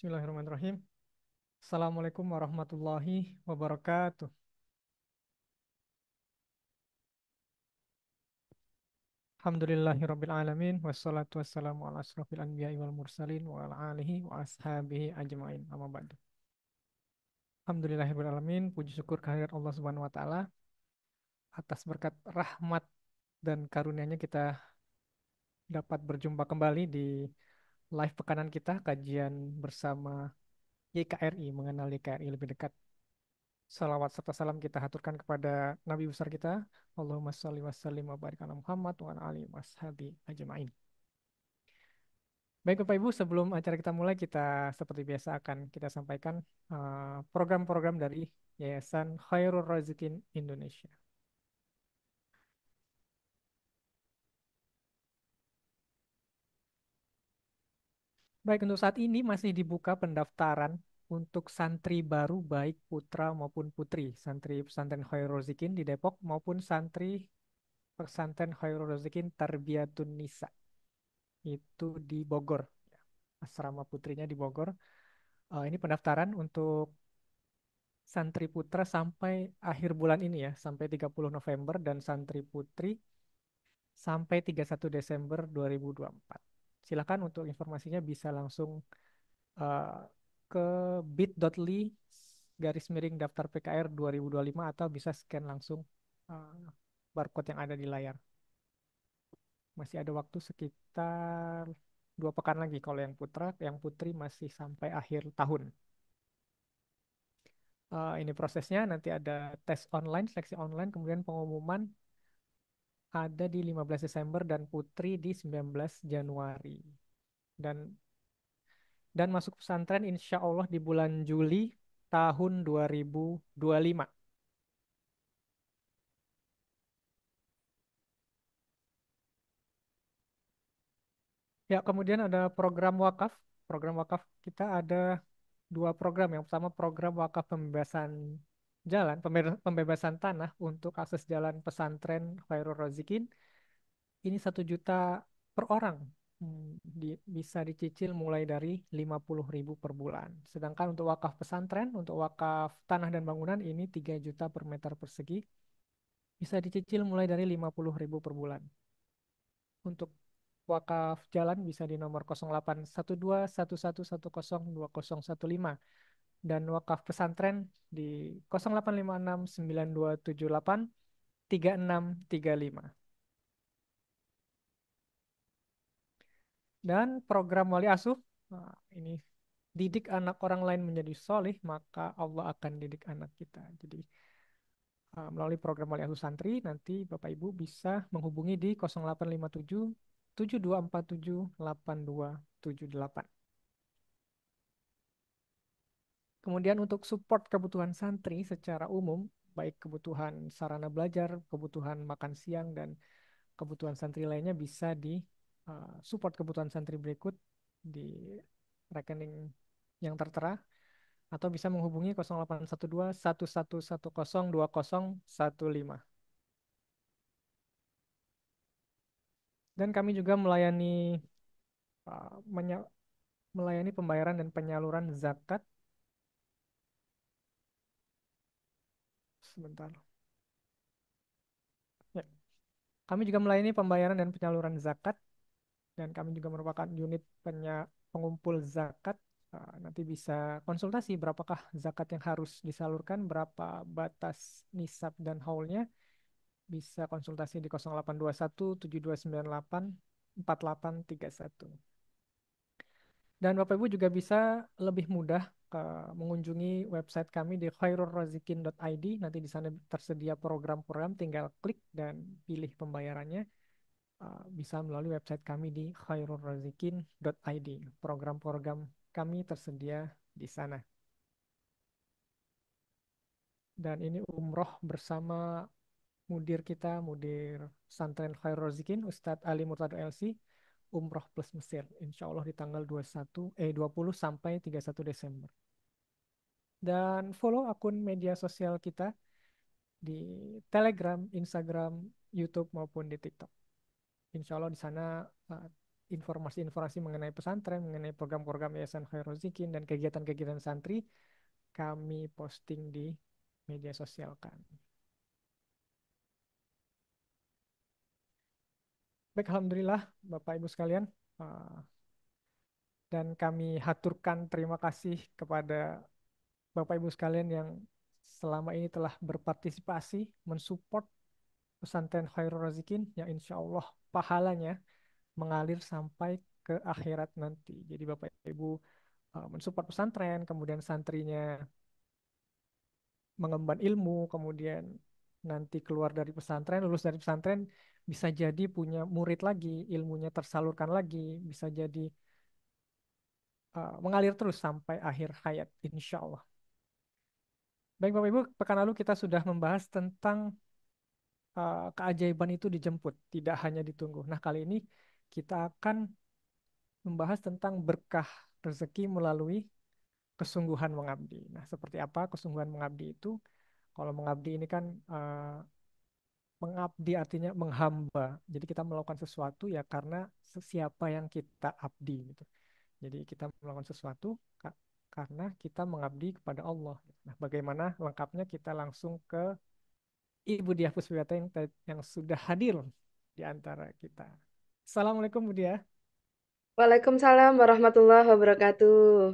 Bismillahirrahmanirrahim. Assalamualaikum warahmatullahi wabarakatuh. Alhamdulillahirabbil alamin wassalatu wassalamu ala asrofil anbiya'i wal mursalin wa ala alihi wa ashabihi ajmain. Amma ba'du. Alhamdulillahirabbil alamin, puji syukur kehadirat Allah Subhanahu wa taala atas berkat rahmat dan karunia-Nya kita dapat berjumpa kembali di live pekanan kita kajian bersama YKRI, mengenal YKRI lebih dekat. Salawat serta salam kita haturkan kepada Nabi besar kita. Allahumma sholli wa sallim wa barik ala Muhammad wa ala alihi washabi ajmain. Baik Bapak Ibu, sebelum acara kita mulai, kita seperti biasa akan kita sampaikan program-program dari Yayasan Khairul Razikin Indonesia. Baik, untuk saat ini masih dibuka pendaftaran untuk santri baru baik putra maupun putri, santri pesantren Khairul Razikin di Depok maupun santri pesantren Khairul Razikin Tarbiyatun Nisa itu di Bogor. Asrama putrinya di Bogor. Ini pendaftaran untuk santri putra sampai akhir bulan ini ya, sampai 30 November dan santri putri sampai 31 Desember 2024. Silakan untuk informasinya bisa langsung eh, ke bit.ly garis miring daftar PKR 2025 atau bisa scan langsung eh, barcode yang ada di layar. Masih ada waktu sekitar 2 pekan lagi kalau yang putra, yang putri masih sampai akhir tahun. Ini prosesnya nanti ada tes online, seleksi online, kemudian pengumuman ada di 15 Desember dan putri di 19 Januari. Dan masuk pesantren insya Allah di bulan Juli tahun 2025. Ya, kemudian ada program wakaf. Program wakaf kita ada 2 program. Yang pertama program wakaf pembebasan jalan, pembebasan tanah untuk akses jalan pesantren Khairul Razikin. Ini 1 juta per orang. Bisa dicicil mulai dari 50.000 per bulan. Sedangkan untuk wakaf pesantren, untuk wakaf tanah dan bangunan ini 3 juta per meter persegi. Bisa dicicil mulai dari 50.000 per bulan. Untuk wakaf jalan bisa di nomor 081211110215 dan wakaf pesantren di 085692783635. Dan program wali asuh, ini didik anak orang lain menjadi solih, maka Allah akan didik anak kita. Jadi melalui program wali asuh santri, nanti Bapak Ibu bisa menghubungi di 0857 7247 8278. Kemudian untuk support kebutuhan santri secara umum, baik kebutuhan sarana belajar, kebutuhan makan siang, dan kebutuhan santri lainnya bisa di support kebutuhan santri berikut di rekening yang tertera atau bisa menghubungi 0812 1110 2015. Dan kami juga uh, menye- melayani pembayaran dan penyaluran zakat. Sebentar. Ya. Kami juga melayani pembayaran dan penyaluran zakat dan kami juga merupakan unit pengumpul zakat. Nanti bisa konsultasi berapakah zakat yang harus disalurkan, berapa batas nisab dan haulnya. Bisa konsultasi di 0821 7298 4831. Dan Bapak Ibu juga bisa lebih mudah mengunjungi website kami di khairulrazikin.id. Nanti di sana tersedia program-program, tinggal klik dan pilih pembayarannya. Bisa melalui website kami di khairulrazikin.id. Program-program kami tersedia di sana. Dan ini umroh bersama mudir kita, mudir Santren Khairul Razikin, Ustadz Ali Murtado LC, umroh plus Mesir. Insya Allah di tanggal 20 sampai 31 Desember. Dan follow akun media sosial kita di Telegram, Instagram, YouTube maupun di TikTok. Insya Allah di sana informasi-informasi mengenai pesantren, mengenai program-program Yayasan Khairul Rozikin dan kegiatan-kegiatan santri kami posting di media sosial kami. Baik, alhamdulillah Bapak Ibu sekalian, uh, dan kami haturkan terima kasih kepada Bapak Ibu sekalian yang selama ini telah berpartisipasi mensupport pesantren Khairul Razikin yang insya Allah pahalanya mengalir sampai ke akhirat nanti. Jadi Bapak Ibu mensupport pesantren, kemudian santrinya mengemban ilmu, kemudian nanti keluar dari pesantren, lulus dari pesantren, bisa jadi punya murid lagi, ilmunya tersalurkan lagi, bisa jadi mengalir terus sampai akhir hayat, insya Allah. Baik Bapak Ibu, pekan lalu kita sudah membahas tentang keajaiban itu dijemput, tidak hanya ditunggu. Nah, kali ini kita akan membahas tentang berkah rezeki melalui kesungguhan mengabdi. Nah, seperti apa kesungguhan mengabdi itu? Kalau mengabdi ini kan mengabdi artinya menghamba. Jadi kita melakukan sesuatu ya karena siapa yang kita abdi gitu. Jadi kita melakukan sesuatu karena kita mengabdi kepada Allah. Nah, bagaimana lengkapnya kita langsung ke Ibu Diah Puspiwati yang sudah hadir di antara kita. Assalamualaikum Bu Diah. Waalaikumsalam warahmatullahi wabarakatuh.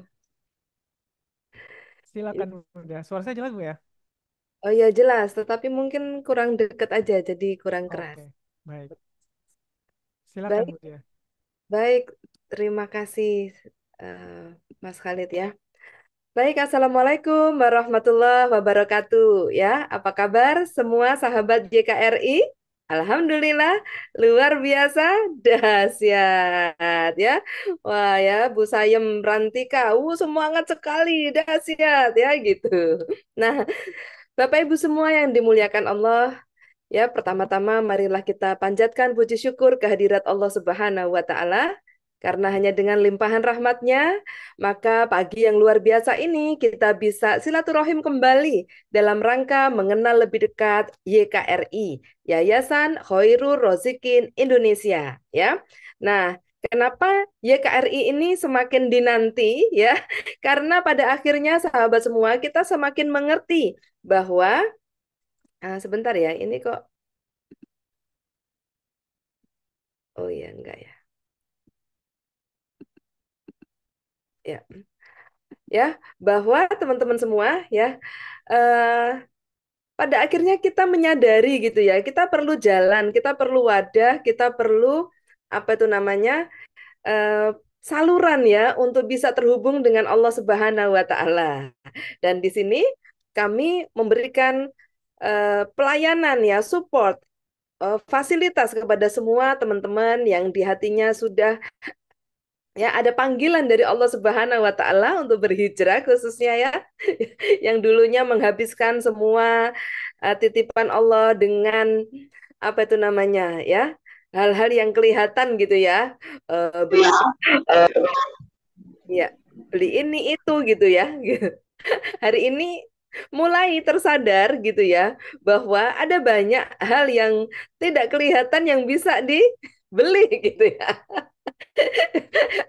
Silakan Bu Diah. Suara saya jelas Bu ya? Oh ya jelas, tetapi mungkin kurang dekat aja, jadi kurang keras. Oke, baik. Silakan Baik, Bu Diah. baik. Terima kasih, eh, Mas Khalid ya. Baik, Assalamualaikum warahmatullahi wabarakatuh. Ya, apa kabar semua sahabat JKRI? Alhamdulillah, luar biasa, dahsyat ya. Wah ya, Bu Sayem Rantika, semangat sekali, dahsyat ya gitu. Nah, Bapak Ibu semua yang dimuliakan Allah, ya pertama-tama marilah kita panjatkan puji syukur kehadirat Allah Subhanahu wa taala karena hanya dengan limpahan rahmatnya, maka pagi yang luar biasa ini kita bisa silaturahim kembali dalam rangka mengenal lebih dekat YKRI, Yayasan Khairul Rozikin Indonesia, ya. Nah, kenapa YKRI ini semakin dinanti ya? Karena pada akhirnya sahabat semua kita semakin mengerti bahwa sebentar ya, ini kok oh iya enggak ya. Ya, ya, bahwa teman-teman semua ya eh pada akhirnya kita menyadari gitu ya, kita perlu jalan, kita perlu wadah, kita perlu apa itu namanya? eh saluran ya untuk bisa terhubung dengan Allah Subhanahu wa taala. Dan di sini kami memberikan pelayanan ya, support fasilitas kepada semua teman-teman yang di hatinya sudah ya ada panggilan dari Allah Subhanahu wa taala untuk berhijrah khususnya ya yang dulunya menghabiskan semua titipan Allah dengan apa itu namanya ya hal-hal yang kelihatan gitu ya. Beli ya beli ini itu gitu ya. Hari ini mulai tersadar gitu ya bahwa ada banyak hal yang tidak kelihatan yang bisa dibeli gitu ya.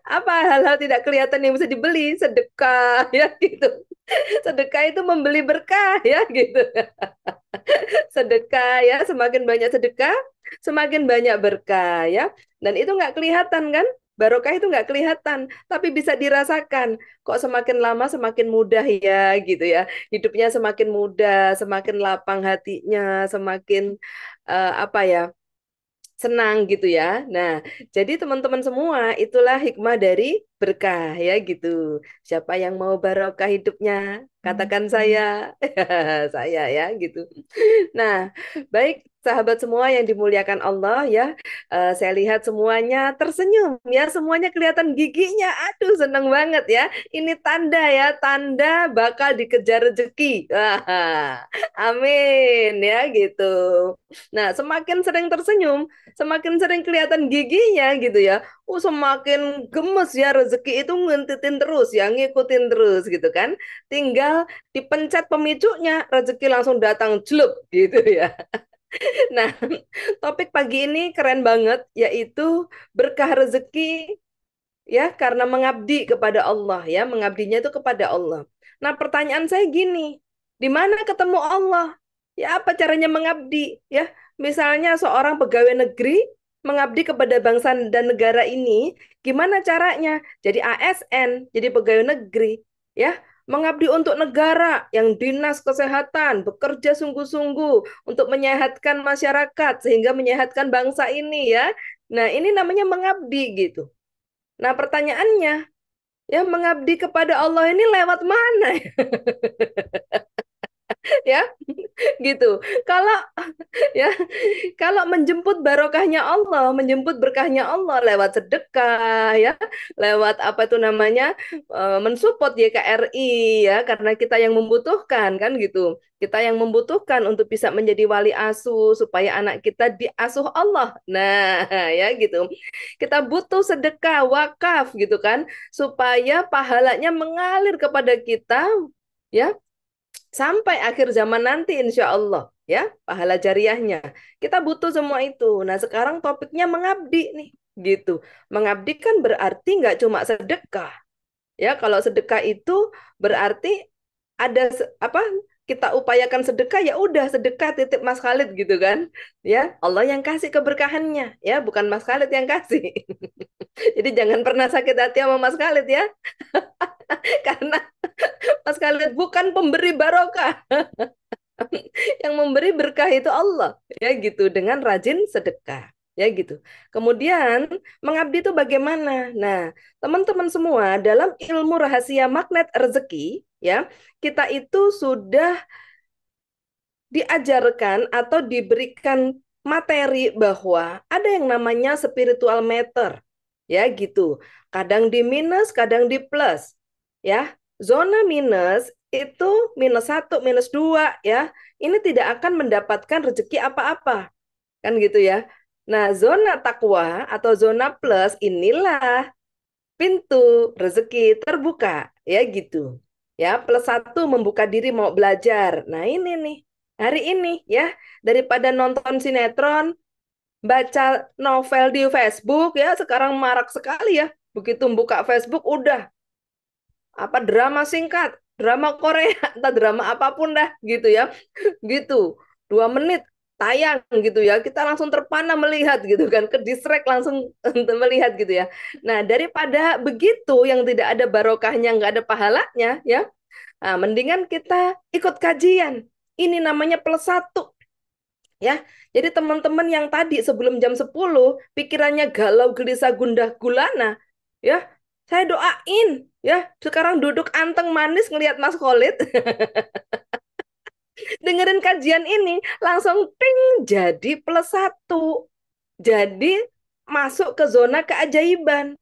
Apa hal-hal tidak kelihatan yang bisa dibeli? Sedekah ya gitu. Sedekah itu membeli berkah ya gitu. Sedekah ya, semakin banyak sedekah, semakin banyak berkah ya. Dan itu nggak kelihatan kan? Barokah itu nggak kelihatan, tapi bisa dirasakan. Kok semakin lama semakin mudah ya gitu ya. Hidupnya semakin mudah, semakin lapang hatinya, semakin apa ya? Senang gitu ya. Nah, jadi teman-teman semua itulah hikmah dari berkah ya gitu. Siapa yang mau barokah hidupnya? Katakan saya, saya ya gitu. Nah, baik sahabat semua yang dimuliakan Allah ya, saya lihat semuanya tersenyum ya, semuanya kelihatan giginya. Aduh, seneng banget ya. Ini tanda ya, tanda bakal dikejar rezeki. Wah, amin ya gitu. Nah, semakin sering tersenyum, semakin sering kelihatan giginya gitu ya. Semakin gemes ya rezeki itu ngintitin terus ya, ngikutin terus gitu kan. Tinggal dipencet pemicunya, rezeki langsung datang jelek gitu ya. Nah, topik pagi ini keren banget, yaitu berkah rezeki ya karena mengabdi kepada Allah ya, mengabdinya itu kepada Allah. Nah, pertanyaan saya gini, di mana ketemu Allah? Ya, apa caranya mengabdi? Ya, misalnya seorang pegawai negeri mengabdi kepada bangsa dan negara ini, gimana caranya? Jadi ASN, jadi pegawai negeri, ya, mengabdi untuk negara yang dinas kesehatan bekerja sungguh-sungguh untuk menyehatkan masyarakat sehingga menyehatkan bangsa ini ya. Nah, ini namanya mengabdi gitu. Nah, pertanyaannya, ya mengabdi kepada Allah ini lewat mana ya? Gitu. Kalau ya, kalau menjemput barokahnya Allah, menjemput berkahnya Allah lewat sedekah ya, lewat apa itu namanya? Mensupport YKRI ya, karena kita yang membutuhkan kan gitu. Kita yang membutuhkan untuk bisa menjadi wali asuh supaya anak kita diasuh Allah. Nah, ya gitu. Kita butuh sedekah, wakaf gitu kan, supaya pahalanya mengalir kepada kita ya sampai akhir zaman nanti insya Allah ya pahala jariahnya kita butuh semua itu. Nah sekarang topiknya mengabdi nih gitu. Mengabdi kan berarti nggak cuma sedekah ya. Kalau sedekah itu berarti ada apa, kita upayakan sedekah ya udah sedekah titip Mas Khalid gitu kan ya, Allah yang kasih keberkahannya ya, bukan Mas Khalid yang kasih. Jadi jangan pernah sakit hati sama Mas Khalid ya, karena Mas Khalid bukan pemberi barokah. Yang memberi berkah itu Allah ya gitu, dengan rajin sedekah ya gitu. Kemudian mengabdi itu bagaimana? Nah, teman-teman semua dalam ilmu rahasia magnet rezeki ya, kita itu sudah diajarkan atau diberikan materi bahwa ada yang namanya spiritual matter ya gitu. Kadang di minus, kadang di plus ya. Zona minus itu -1, -2 ya. Ini tidak akan mendapatkan rezeki apa-apa kan gitu ya. Nah, zona takwa atau zona plus inilah pintu rezeki terbuka ya gitu. Ya, +1 membuka diri mau belajar. Nah, ini nih. Hari ini ya, daripada nonton sinetron, baca novel di Facebook ya, sekarang marak sekali ya. Begitu buka Facebook udah apa drama singkat, drama Korea, atau drama apapun dah gitu ya. Gitu. 2 menit tayang gitu ya. Kita langsung terpana melihat gitu kan, ke distract langsung melihat gitu ya. Nah, daripada begitu yang tidak ada barokahnya, nggak ada pahalanya ya. Nah, mendingan kita ikut kajian. Ini namanya +1 ya. Jadi teman-teman yang tadi sebelum jam 10 pikirannya galau, gelisah, gundah, gulana, ya, saya doain ya. Sekarang duduk anteng manis ngelihat Mas Khalid, dengerin kajian ini, langsung ting jadi +1. Jadi masuk ke zona keajaiban.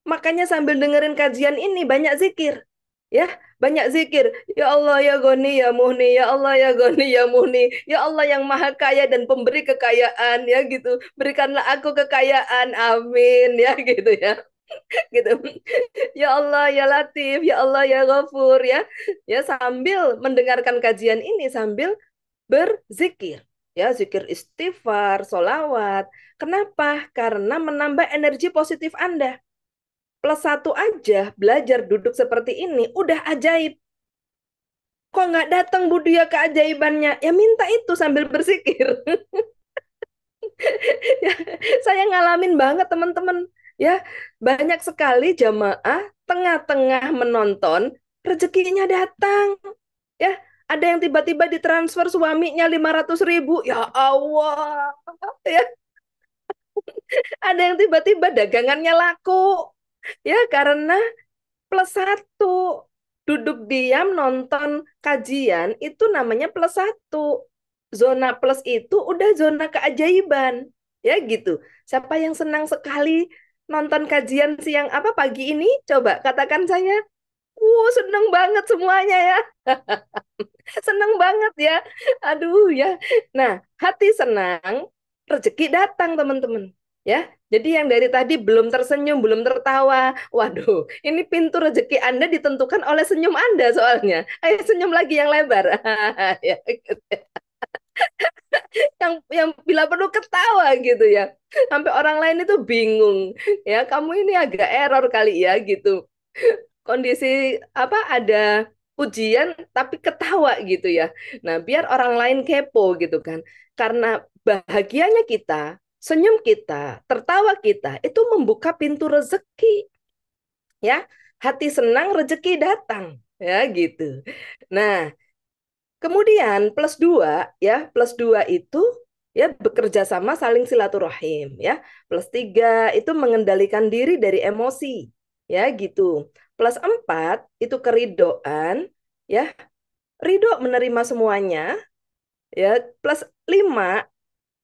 Makanya sambil dengerin kajian ini banyak zikir. Ya, banyak zikir. Ya Allah ya Goni ya Muhni, ya Allah ya Goni ya Muhni, ya Allah yang Maha Kaya dan pemberi kekayaan ya gitu. Berikanlah aku kekayaan. Amin ya gitu ya. Gitu. Ya Allah ya Latif, ya Allah ya Ghafur ya. Ya sambil mendengarkan kajian ini sambil berzikir. Ya, zikir istighfar, solawat. Kenapa? Karena menambah energi positif Anda. +1 aja belajar duduk seperti ini udah ajaib. Kok nggak datang Budia keajaibannya? Ya minta itu sambil berzikir. Ya, saya ngalamin banget teman-teman. Ya, banyak sekali jamaah tengah-tengah menonton, rezekinya datang. Ya, ada yang tiba-tiba ditransfer suaminya 500.000. Ya Allah. Ya, ada yang tiba-tiba dagangannya laku. Ya, karena +1. Duduk diam nonton kajian itu namanya +1. Zona plus itu udah zona keajaiban. Ya gitu. Siapa yang senang sekali nonton kajian siang apa pagi ini? Coba katakan saya. Seneng banget semuanya ya. Seneng banget ya. Aduh ya. Nah, hati senang, rezeki datang teman-teman. Ya, jadi yang dari tadi belum tersenyum, belum tertawa. Waduh, ini pintu rezeki Anda ditentukan oleh senyum Anda soalnya. Ayo senyum lagi yang lebar. Ya, gitu. yang bila perlu ketawa gitu ya. Sampai orang lain itu bingung. Ya, kamu ini agak error kali ya gitu. Kondisi apa ada ujian tapi ketawa gitu ya. Nah, biar orang lain kepo gitu kan. Karena bahagianya kita, senyum kita, tertawa kita itu membuka pintu rezeki ya. Hati senang, rezeki datang ya gitu. Nah, kemudian plus dua ya, plus dua itu ya bekerja sama saling silaturahim ya. Plus tiga itu mengendalikan diri dari emosi ya gitu. Plus empat itu keridoan ya, ridho menerima semuanya ya. Plus lima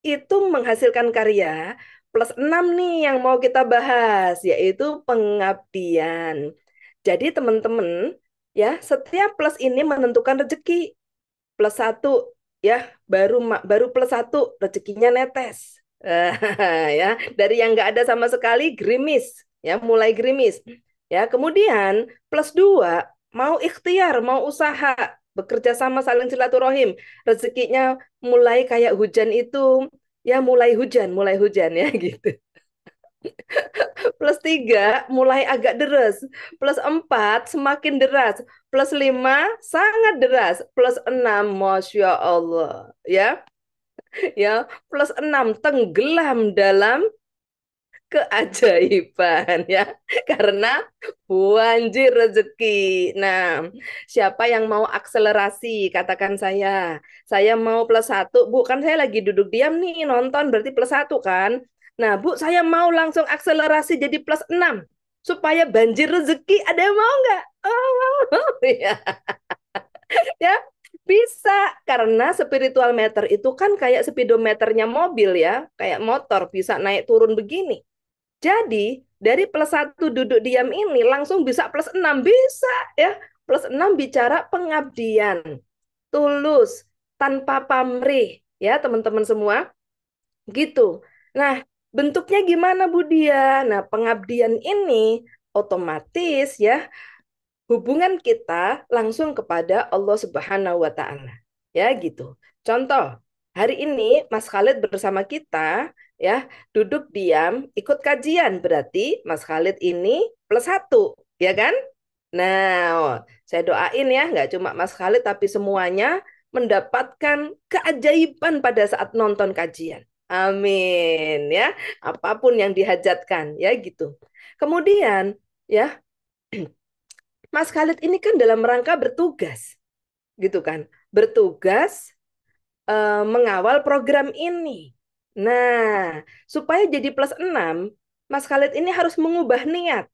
itu menghasilkan karya. Plus enam nih yang mau kita bahas yaitu pengabdian. Jadi teman-teman ya, setiap plus ini menentukan rezeki plus satu ya baru plus satu rezekinya netes. Ya dari yang nggak ada sama sekali gerimis ya mulai gerimis ya kemudian plus dua mau ikhtiar mau usaha bekerja sama saling silaturahim rezekinya mulai kayak hujan itu ya mulai hujan ya gitu. Plus tiga mulai agak deras. Plus empat semakin deras. Plus lima sangat deras. Plus enam, Masya Allah. Ya, ya. Plus enam tenggelam dalam keajaiban ya. Karena banjir rezeki. Nah, siapa yang mau akselerasi? Katakan saya. Saya mau plus satu. Bu, kan saya lagi duduk diam nih nonton berarti plus satu kan. Nah, Bu, saya mau langsung akselerasi jadi plus 6 supaya banjir rezeki. Ada yang mau nggak? Oh, ya, ya bisa karena spiritual meter itu kan kayak speedometernya mobil ya, kayak motor bisa naik turun begini. Jadi dari plus satu duduk diam ini langsung bisa plus 6 bisa ya. Plus 6 bicara pengabdian, tulus, tanpa pamrih ya teman-teman semua. Gitu. Nah, bentuknya gimana Bu Dia? Nah, pengabdian ini otomatis ya hubungan kita langsung kepada Allah Subhanahu wa taala. Ya, gitu. Contoh, hari ini Mas Khalid bersama kita ya, duduk diam, ikut kajian. Berarti Mas Khalid ini plus satu, ya kan? Nah, saya doain ya, nggak cuma Mas Khalid, tapi semuanya mendapatkan keajaiban pada saat nonton kajian. Amin ya, apapun yang dihajatkan ya gitu. Kemudian ya, Mas Khalid ini kan dalam rangka bertugas, gitu kan? Bertugas mengawal program ini. Nah, supaya jadi plus 6, Mas Khalid ini harus mengubah niat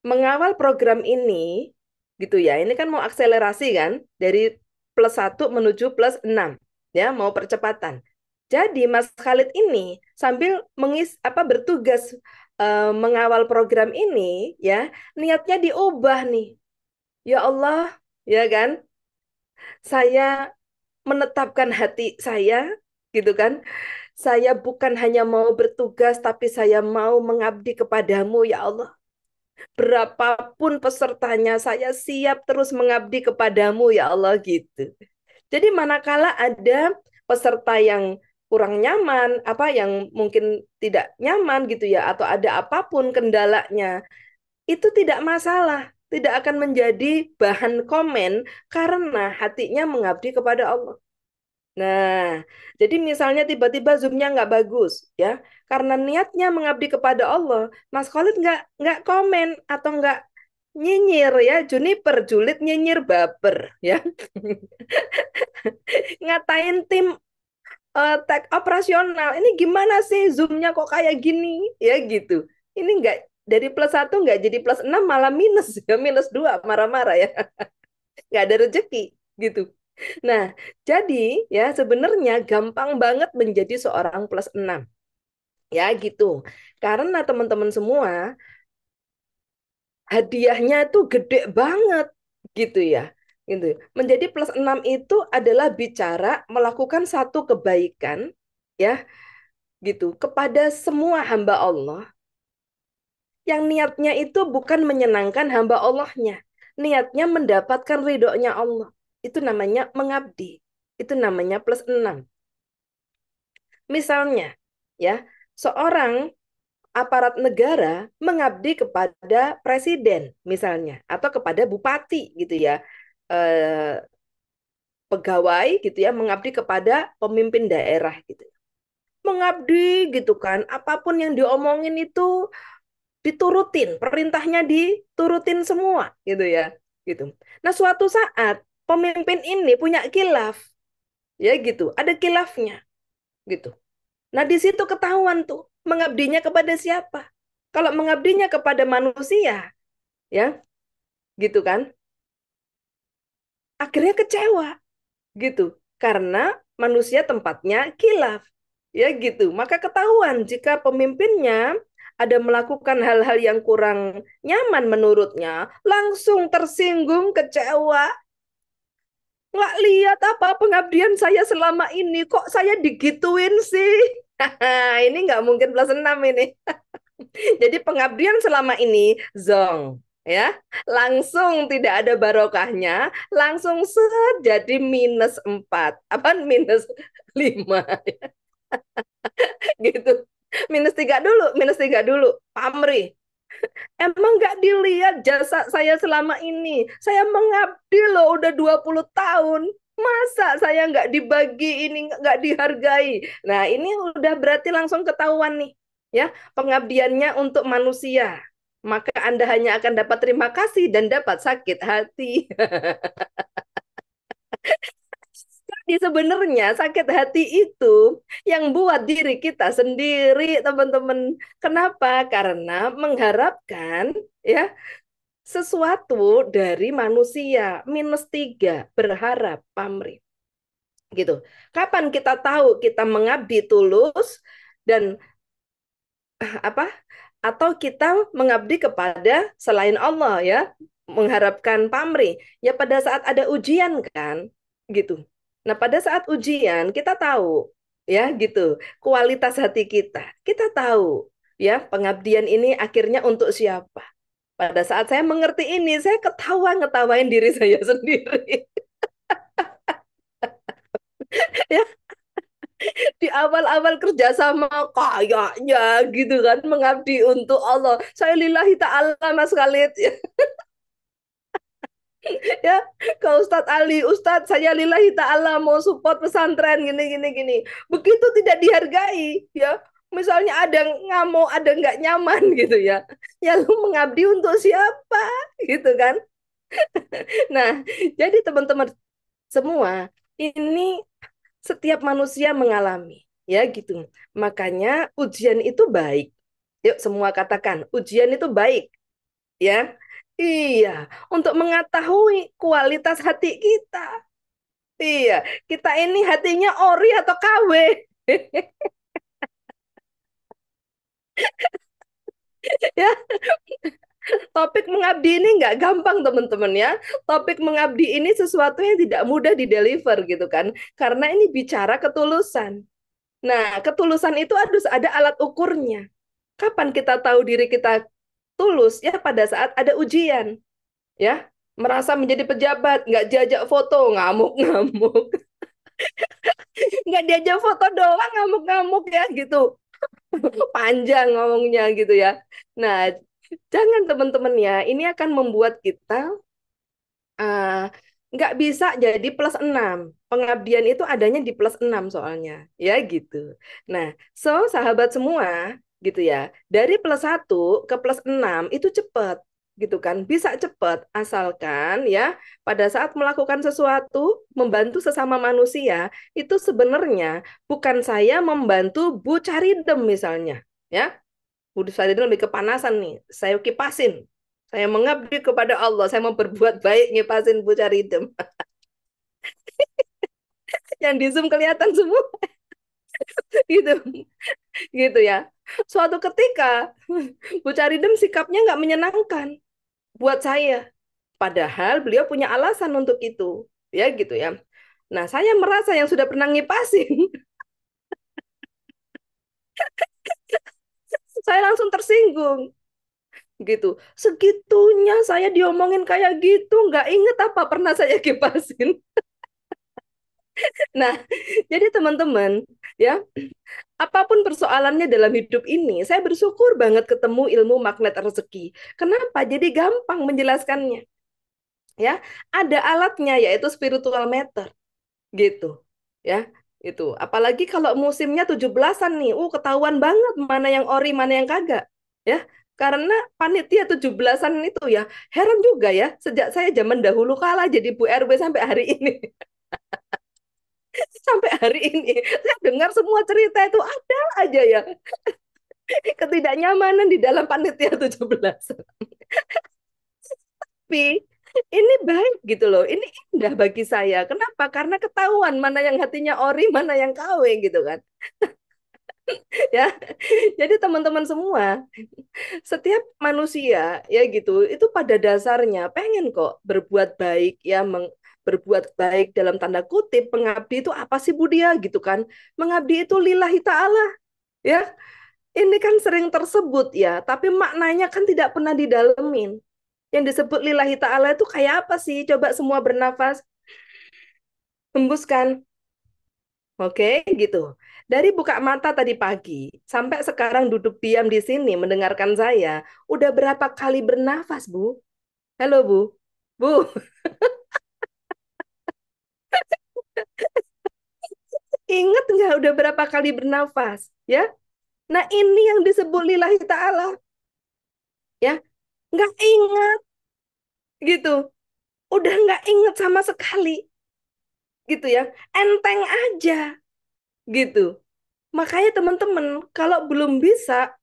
mengawal program ini gitu ya. Ini kan mau akselerasi kan dari plus satu menuju plus 6 ya, mau percepatan. Jadi Mas Khalid ini sambil bertugas mengawal program ini ya, niatnya diubah nih. Ya Allah, ya kan? Saya menetapkan hati saya gitu kan. Saya bukan hanya mau bertugas tapi saya mau mengabdi kepadamu ya Allah. Berapapun pesertanya, saya siap terus mengabdi kepadamu ya Allah gitu. Jadi manakala ada peserta yang kurang nyaman, apa yang mungkin tidak nyaman gitu ya, atau ada apapun kendalanya, itu tidak masalah, tidak akan menjadi bahan komen karena hatinya mengabdi kepada Allah. Nah, jadi misalnya tiba-tiba zoomnya nggak bagus, ya, karena niatnya mengabdi kepada Allah, Mas Khalid nggak komen atau nggak nyinyir ya, Juniper, julid, nyinyir, baper, ya, ngatain tim tech operasional, ini gimana sih zoomnya kok kayak gini, ya gitu. Ini nggak dari plus satu nggak jadi plus 6 malah minus, ya minus dua marah-marah ya, nggak ada rezeki gitu. Nah, jadi ya sebenarnya gampang banget menjadi seorang plus 6. Ya gitu. Karena teman-teman semua hadiahnya itu gede banget gitu ya. Gitu. Menjadi plus 6 itu adalah bicara melakukan satu kebaikan ya gitu kepada semua hamba Allah yang niatnya itu bukan menyenangkan hamba Allahnya. Niatnya mendapatkan ridhonya Allah. Itu namanya mengabdi. Itu namanya plus 6. Misalnya, ya, seorang aparat negara mengabdi kepada presiden misalnya atau kepada bupati gitu ya. Eh, Pegawai gitu ya mengabdi kepada pemimpin daerah gitu. Mengabdi gitu kan, apapun yang diomongin itu diturutin, perintahnya diturutin semua gitu ya. Gitu. Nah, suatu saat pemimpin ini punya kilaf ya gitu, ada kilafnya gitu. Nah, di situ ketahuan tuh mengabdinya kepada siapa. Kalau mengabdinya kepada manusia, ya, gitu kan? Akhirnya kecewa, gitu. Karena manusia tempatnya kilaf, ya gitu. Maka ketahuan jika pemimpinnya ada melakukan hal-hal yang kurang nyaman menurutnya, langsung tersinggung, kecewa. Nggak lihat apa pengabdian saya selama ini, kok saya digituin sih? Ini nggak mungkin plus 6 ini. Jadi pengabdian selama ini zong, ya, langsung tidak ada barokahnya, langsung set jadi -4, apa -5, gitu. Minus tiga dulu, pamrih. Emang nggak dilihat jasa saya selama ini? Saya mengabdi loh udah 20 tahun. Masa saya nggak dibagi ini, nggak dihargai? Nah, ini udah berarti langsung ketahuan nih. Ya, pengabdiannya untuk manusia. Maka Anda hanya akan dapat terima kasih dan dapat sakit hati. Jadi sebenarnya sakit hati itu yang buat diri kita sendiri, teman-teman. Kenapa? Karena mengharapkan ya sesuatu dari manusia. -3, berharap, pamrih. Gitu. Kapan kita tahu kita mengabdi tulus dan apa? Atau kita mengabdi kepada selain Allah ya, mengharapkan pamrih. Ya pada saat ada ujian kan, gitu. Nah, pada saat ujian kita tahu ya gitu, kualitas hati kita. Kita tahu ya, pengabdian ini akhirnya untuk siapa. Pada saat saya mengerti ini, saya ketawa ngetawain diri saya sendiri. Ya, di awal-awal kerjasama kayaknya gitu kan mengabdi untuk Allah. Saya lillahi ta'ala Mas Khalid ya, ya ke Ustadz Ali, Ustadz saya lillahi ta'ala mau support pesantren gini gini gini. Begitu tidak dihargai ya. Misalnya ada yang ngamuk, ada nggak nyaman gitu ya. Ya lu mengabdi untuk siapa gitu kan. Nah, jadi teman-teman semua ini setiap manusia mengalami, ya gitu. Makanya ujian itu baik. Yuk semua katakan, ujian itu baik, ya. Iya, untuk mengetahui kualitas hati kita. Iya, kita ini hatinya ori atau KW. Ya, topik mengabdi ini nggak gampang teman-teman ya. Topik mengabdi ini sesuatu yang tidak mudah dideliver gitu kan. Karena ini bicara ketulusan. Nah, ketulusan itu harus ada alat ukurnya. Kapan kita tahu diri kita tulus? Ya pada saat ada ujian. Ya, merasa menjadi pejabat, nggak diajak foto, ngamuk-ngamuk. Nggak diajak foto doang, ngamuk-ngamuk ya gitu. Panjang ngomongnya gitu ya. Nah, jangan teman-teman ya, ini akan membuat kita uh, nggak bisa jadi +6. Pengabdian itu adanya di +6 soalnya. Ya gitu. Nah, so sahabat semua gitu ya. Dari +1 ke +6 itu cepat gitu kan. Bisa cepat asalkan ya pada saat melakukan sesuatu membantu sesama manusia itu sebenarnya bukan saya membantu Bu Caridem misalnya ya. Bu Caridem lebih kepanasan nih. Saya kipasin. Saya mengabdi kepada Allah. Saya mau berbuat baik ngipasin Bu Caridem. Yang di Zoom kelihatan semua gitu. Gitu ya. Suatu ketika Bu Caridem sikapnya nggak menyenangkan buat saya. Padahal beliau punya alasan untuk itu. Ya gitu ya. Nah, saya merasa yang sudah pernah ngipasin, saya langsung tersinggung. Gitu. Segitunya saya diomongin kayak gitu, nggak inget apa pernah saya kipasin. Nah, jadi teman-teman, ya, apapun persoalannya dalam hidup ini, saya bersyukur banget ketemu ilmu magnet rezeki. Kenapa? Jadi gampang menjelaskannya, ya. Ada alatnya yaitu spiritual meter, gitu. Ya, itu. Apalagi kalau musimnya 17-an nih, ketahuan banget mana yang ori, mana yang kagak. Ya, karena panitia 17-an itu ya, heran juga ya, sejak saya zaman dahulu kala jadi Bu RW sampai hari ini. Sampai hari ini saya dengar semua cerita itu ada aja ya ketidaknyamanan di dalam panitia 17. Tapi ini baik gitu loh. Ini indah bagi saya. Kenapa? Karena ketahuan mana yang hatinya ori, mana yang KW gitu kan. Ya. Jadi teman-teman semua, setiap manusia ya gitu, itu pada dasarnya pengen kok berbuat baik ya, berbuat baik dalam tanda kutip, pengabdi itu apa sih Bu Dia gitu kan. Mengabdi itu lillahi ta'ala ya. Ini kan sering tersebut ya, tapi maknanya kan tidak pernah didalemin. Yang disebut lillahi ta'ala itu kayak apa sih? Coba semua bernafas, hembuskan. Oke, gitu. Dari buka mata tadi pagi, sampai sekarang duduk diam di sini mendengarkan saya, udah berapa kali bernafas, Bu? Halo, Bu. Bu, ingat nggak udah berapa kali bernafas? Ya, nah ini yang disebut lillahi ta'ala. Ya, nggak ingat, gitu. Udah nggak ingat sama sekali, gitu ya. Enteng aja, gitu. Makanya teman-teman, kalau belum bisa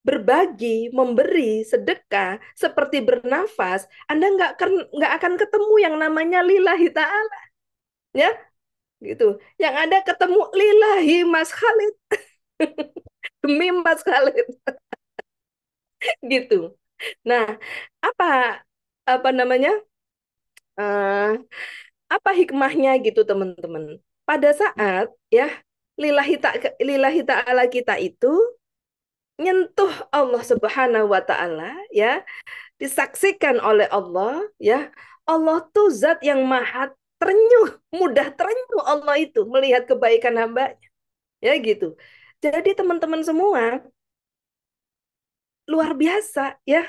berbagi, memberi, sedekah, seperti bernafas, Anda nggak akan ketemu yang namanya lillahi ta'ala. Ya, gitu. Yang ada ketemu lillahi Mas Khalid. Demi Mas Khalid. Gitu. Nah, apa apa namanya? eh, apa hikmahnya gitu teman-teman? Pada saat ya lillahi ta'ala kita itu nyentuh Allah Subhanahu wa taala ya, disaksikan oleh Allah ya. Allah tuh zat yang maha terenyuh, mudah terenyuh Allah itu melihat kebaikan hambanya. Ya gitu. Jadi teman-teman semua luar biasa ya.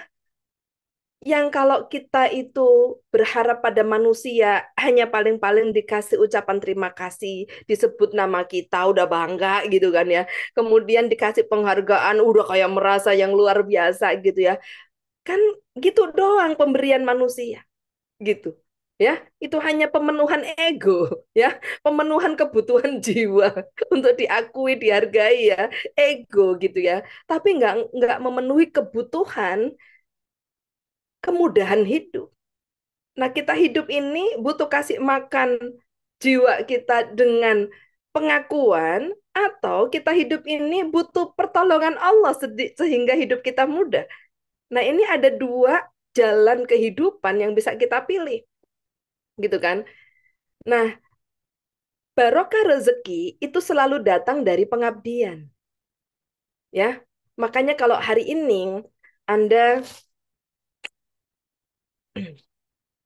Yang kalau kita itu berharap pada manusia hanya paling-paling dikasih ucapan terima kasih, disebut nama kita udah bangga gitu kan ya. Kemudian dikasih penghargaan udah kayak merasa yang luar biasa gitu ya. Kan gitu doang pemberian manusia gitu. Ya, itu hanya pemenuhan ego, ya, pemenuhan kebutuhan jiwa untuk diakui, dihargai ya, ego gitu ya. Tapi nggak memenuhi kebutuhan kemudahan hidup. Nah, kita hidup ini butuh kasih makan jiwa kita dengan pengakuan atau kita hidup ini butuh pertolongan Allah sehingga hidup kita mudah. Nah, ini ada dua jalan kehidupan yang bisa kita pilih, gitu kan? Nah, barokah rezeki itu selalu datang dari pengabdian, ya. Makanya kalau hari ini Anda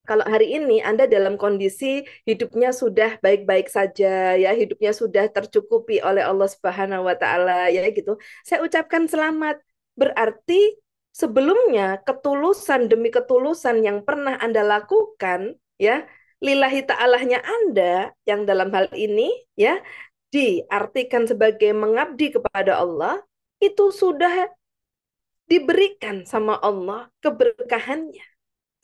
Kalau hari ini Anda dalam kondisi hidupnya sudah baik-baik saja, ya, hidupnya sudah tercukupi oleh Allah Subhanahu wa taala, ya gitu. Saya ucapkan selamat. Berarti sebelumnya ketulusan demi ketulusan yang pernah Anda lakukan, ya, lillahi ta'alahnya Anda yang dalam hal ini, ya, diartikan sebagai mengabdi kepada Allah, itu sudah diberikan sama Allah keberkahannya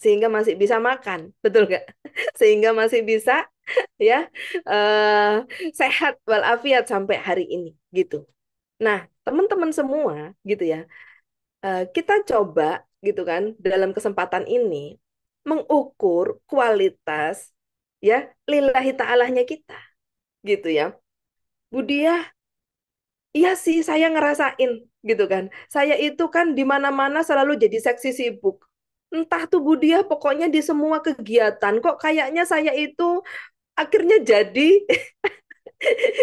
sehingga masih bisa makan, betul nggak? Sehingga masih bisa ya sehat walafiat sampai hari ini gitu. Nah, teman-teman semua gitu ya, kita coba gitu kan dalam kesempatan ini mengukur kualitas ya lillahi ta'alanya kita gitu ya. Budiah, iya sih saya ngerasain gitu kan. Saya itu kan di mana-mana selalu jadi seksi sibuk. Entah tuh Budia, pokoknya di semua kegiatan kok kayaknya saya itu akhirnya jadi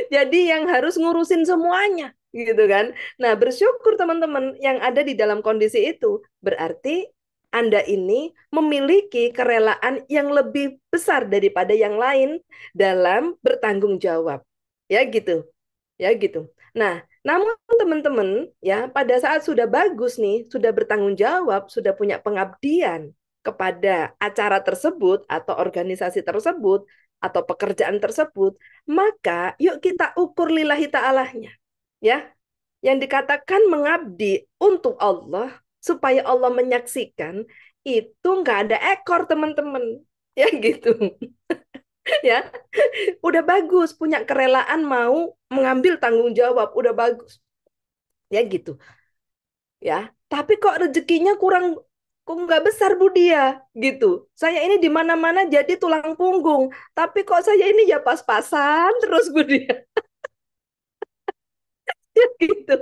jadi yang harus ngurusin semuanya gitu kan. Nah, bersyukur teman-teman yang ada di dalam kondisi itu. Berarti Anda ini memiliki kerelaan yang lebih besar daripada yang lain dalam bertanggung jawab. Ya gitu. Ya gitu. Nah, namun teman-teman ya pada saat sudah bagus nih, sudah bertanggung jawab, sudah punya pengabdian kepada acara tersebut atau organisasi tersebut atau pekerjaan tersebut, maka yuk kita ukur lillahi ta'alanya. Ya, yang dikatakan mengabdi untuk Allah supaya Allah menyaksikan itu nggak ada ekor teman-teman. Ya gitu. Ya, udah bagus punya kerelaan mau mengambil tanggung jawab, udah bagus. Ya gitu. Ya, tapi kok rezekinya kurang, kok nggak besar Bu Dia gitu. Saya ini di mana-mana jadi tulang punggung, tapi kok saya ini ya pas-pasan terus Bu Dia. Ya gitu.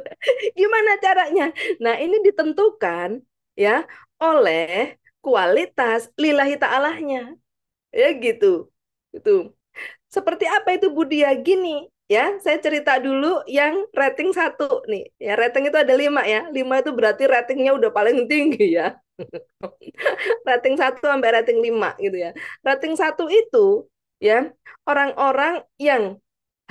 Gimana caranya? Nah, ini ditentukan ya oleh kualitas lillahi ta'alahnya. Ya gitu. Itu. Seperti apa itu Budia? Gini, ya, saya cerita dulu yang rating satu nih. Ya, rating itu ada 5 ya. 5 itu berarti ratingnya udah paling tinggi ya. Rating satu sampai rating 5 gitu ya. Rating satu itu ya orang-orang yang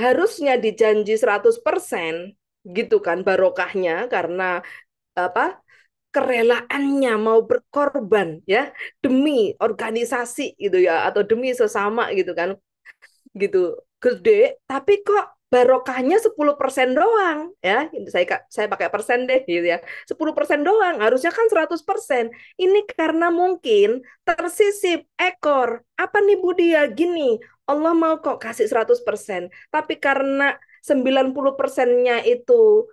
harusnya dijanji 100% gitu kan barokahnya karena apa kerelaannya mau berkorban ya demi organisasi gitu ya atau demi sesama gitu kan gitu gede tapi kok barokahnya 10% doang ya saya pakai persen deh gitu ya 10% doang harusnya kan 100%. Ini karena mungkin tersisip ekor apa nih Budia gini Allah mau kok kasih 100% tapi karena 90%-nya itu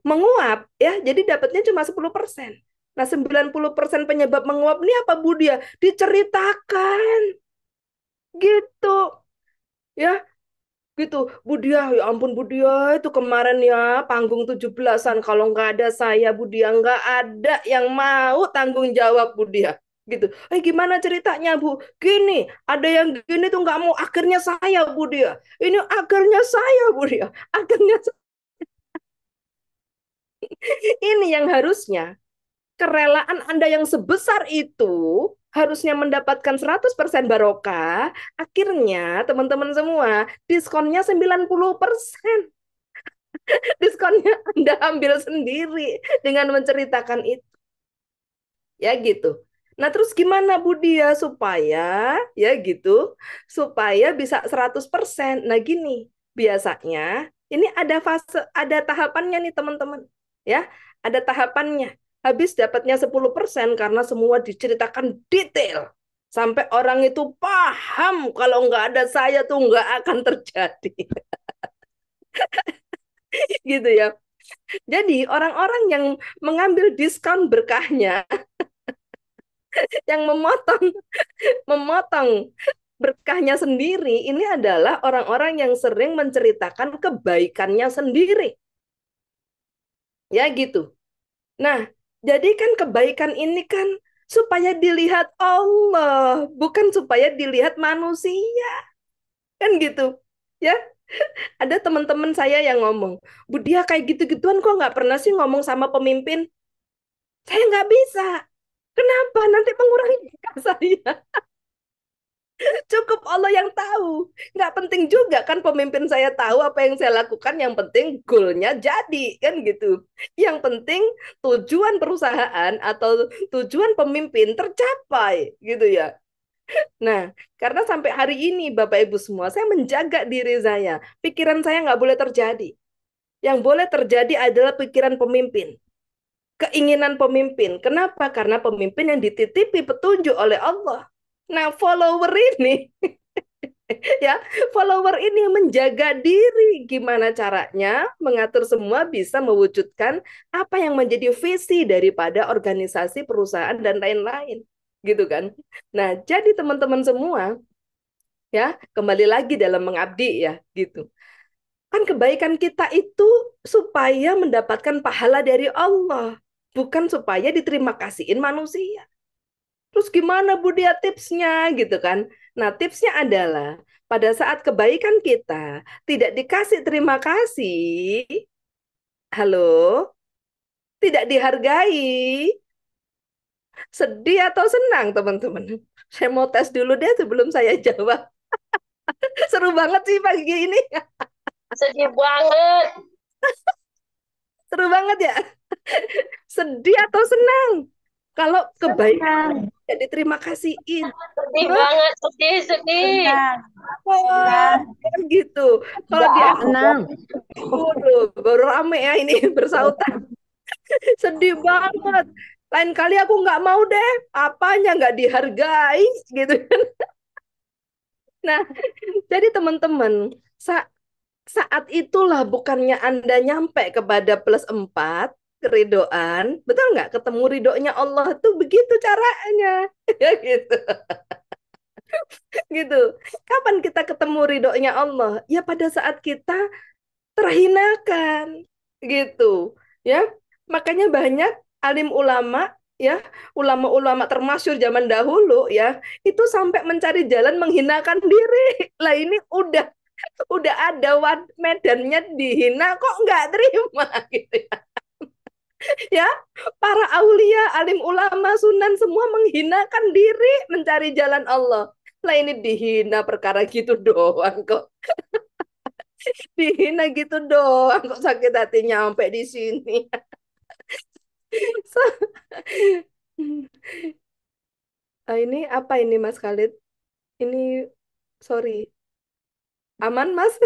menguap ya jadi dapatnya cuma 10%. Nah 90% penyebab menguap ini apa Budia diceritakan gitu ya gitu. Budia, ya ampun Budia, itu kemarin ya panggung 17-an. Kalau nggak ada saya, Budia, nggak ada yang mau tanggung jawab Budia. Gitu. Gimana ceritanya Bu? Gini, ada yang gini tuh nggak mau. Akhirnya saya Budia. Ini akhirnya saya Budia. Akhirnya ini yang harusnya kerelaan Anda yang sebesar itu harusnya mendapatkan 100% barokah, akhirnya teman-teman semua diskonnya 90%. Diskonnya Anda ambil sendiri dengan menceritakan itu. Ya gitu. Nah, terus gimana Bu Dia supaya ya gitu, supaya bisa 100%. Nah, gini, biasanya ini ada fase, ada tahapannya nih teman-teman. Ya, ada tahapannya. Habis dapatnya 10% karena semua diceritakan detail. Sampai orang itu paham kalau nggak ada saya tuh nggak akan terjadi. Gitu ya. Jadi orang-orang yang mengambil diskon berkahnya, yang memotong memotong berkahnya sendiri, ini adalah orang-orang yang sering menceritakan kebaikannya sendiri. Ya gitu. Nah, jadi kan kebaikan ini kan supaya dilihat Allah, bukan supaya dilihat manusia. Kan gitu. Ya, ada teman-teman saya yang ngomong, Bu Dia kayak gitu-gituan kok nggak pernah sih ngomong sama pemimpin. Saya nggak bisa. Kenapa? Nanti mengurangi berkah saya. Cukup Allah yang tahu. Nggak penting juga kan pemimpin saya tahu apa yang saya lakukan. Yang penting goalnya jadi. Kan gitu. Yang penting tujuan perusahaan atau tujuan pemimpin tercapai. Gitu ya. Nah, karena sampai hari ini Bapak Ibu semua, saya menjaga diri saya. Pikiran saya nggak boleh terjadi. Yang boleh terjadi adalah pikiran pemimpin. Keinginan pemimpin. Kenapa? Karena pemimpin yang dititipi petunjuk oleh Allah. Nah, follower ini ya, follower ini menjaga diri. Gimana caranya mengatur semua bisa mewujudkan apa yang menjadi visi daripada organisasi, perusahaan dan lain-lain. Gitu kan. Nah, jadi teman-teman semua ya, kembali lagi dalam mengabdi ya, gitu. Kan kebaikan kita itu supaya mendapatkan pahala dari Allah, bukan supaya diterima kasihin manusia. Terus gimana Bu Dia tipsnya gitu kan? Nah, tipsnya adalah pada saat kebaikan kita tidak dikasih terima kasih, halo, tidak dihargai, Sedih atau senang, teman-teman? Saya mau tes dulu deh sebelum saya jawab. Seru banget sih pagi ini. Sedih banget. Seru banget ya. Sedih atau senang? Kalau kebaikan Senang, tidak diterima kasihin. Sedih Hah? banget. Sedih, sedih. senang, Wah, senang, gitu. Kalau Enggak di ah. aku, senang. waduh, baru rame ya ini bersautan. Sedih banget. Lain kali aku nggak mau deh. Apanya nggak dihargai gitu. Nah, jadi teman-teman, sa- saat itulah bukannya Anda nyampe kepada +4 keridoan, betul nggak? Ketemu ridhonya Allah tuh begitu caranya. Ya gitu, gitu. Kapan kita ketemu ridhonya Allah? Ya pada saat kita terhinakan, gitu. Ya, makanya banyak alim ulama, ya, ulama-ulama termasyhur zaman dahulu, ya, itu sampai mencari jalan menghinakan diri. Lah ini udah ada medannya dihina kok nggak terima gitu ya. Ya, para aulia, alim ulama, sunan semua menghinakan diri mencari jalan Allah. Lah ini dihina perkara gitu doang kok. Dihina gitu doang kok sakit hatinya sampai di sini. Ini apa ini Mas Khalid? Ini sorry. Aman Mas?